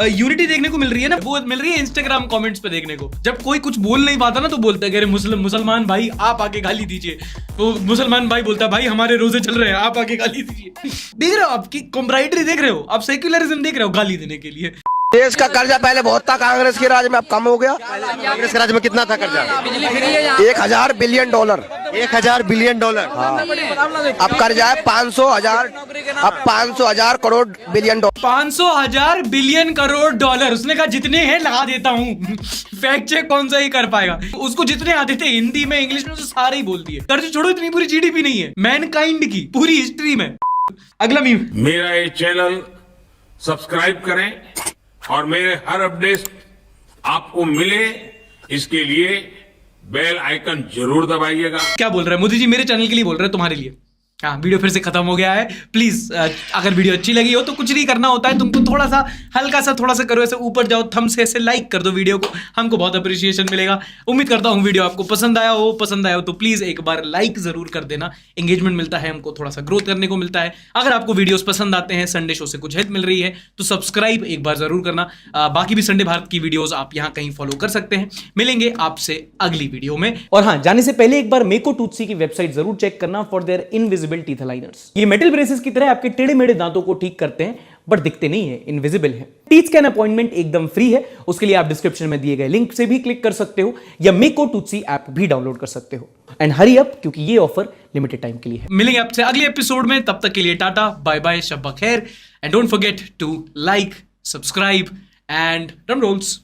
[SPEAKER 1] यूनिटी देखने को मिल रही है ना, वो मिल रही है इंस्टाग्राम कमेंट्स पे देखने को। जब कोई कुछ बोल नहीं पाता ना तो बोलता है कि अरे मुसलमान भाई आप आके गाली दीजिए। तो मुसलमान भाई बोलता है भाई हमारे रोजे चल रहे हैं, आप आके गाली दीजिए। देख रहे हो आपकी कॉम्ब्राइडरी, देख रहे हो आप सेक्युलरिज्म देख रहे हो गाली देने के लिए।
[SPEAKER 2] देश का कर्जा पहले बहुत था, कांग्रेस के राज में अब कम हो गया। कांग्रेस के राज में कितना था कर्जा? 1000 बिलियन डॉलर। 1000 billion dollar. हाँ। अब कर्जा है 500,000, अब 500,000 crore billion dollar.
[SPEAKER 1] 500,000 billion crore dollar. उसने कहा जितने हैं लगा देता हूँ। फैक्ट चेक कौन सा ही कर पाएगा। उसको जितने आते थे हिंदी में इंग्लिश में सारे ही बोल दिए। कर्ज छोड़ो, इतनी पूरी जीडीपी नहीं है मैनकाइंड की पूरी हिस्ट्री में। अगला मीम।
[SPEAKER 21] मेरा ये चैनल सब्सक्राइब करें और मेरे हर अपडेट आपको मिले, इसके लिए बेल आइकन जरूर दबाइएगा।
[SPEAKER 1] क्या बोल रहा है मोदी जी? मेरे चैनल के लिए बोल रहे हैं, तुम्हारे लिए। हाँ वीडियो फिर से खत्म हो गया है। प्लीज अगर वीडियो अच्छी लगी हो तो कुछ नहीं करना होता है, तुमको थोड़ा सा हल्का सा थोड़ा सा करो, ऐसे ऊपर जाओ थंब से ऐसे लाइक कर दो वीडियो को, हमको बहुत अप्रिशिएशन मिलेगा। उम्मीद करता हूँ वीडियो आपको पसंद आया हो तो प्लीज एक बार लाइक जरूर कर देना। एंगेजमेंट मिलता है हमको, थोड़ा सा ग्रोथ करने को मिलता है। अगर आपको वीडियोस पसंद आते हैं, संडे शो से कुछ हेल्प मिल रही है तो सब्सक्राइब एक बार जरूर करना। बाकी भी संडे भारत की वीडियोस आप यहाँ कहीं फॉलो कर सकते हैं। मिलेंगे आपसे अगली वीडियो में।
[SPEAKER 8] और हाँ, जाने से पहले एक बार मेको टूथसी की वेबसाइट जरूर चेक करना for their invisible teeth aligners. ये मेटल ब्रेसेस की तरह आपके टेढ़े मेढ़े दांतों को ठीक करते हैं, बट दिखते नहीं है, इनविजिबल है। टीथ स्कैन अपॉइंटमेंट एकदम फ्री है। उसके लिए आप डिस्क्रिप्शन में दिए गए लिंक से भी क्लिक कर सकते हो या मेको टूथसी ऐप भी डाउनलोड कर सकते हो। एंड हरी अप, क्योंकि ये ऑफर लिमिटेड टाइम के लिए है।
[SPEAKER 1] मिलेंगे आपसे अगले एपिसोड में, तब तक के लिए टाटा बाय बाय, शब खैर, and don't forget to like, subscribe and drum roles.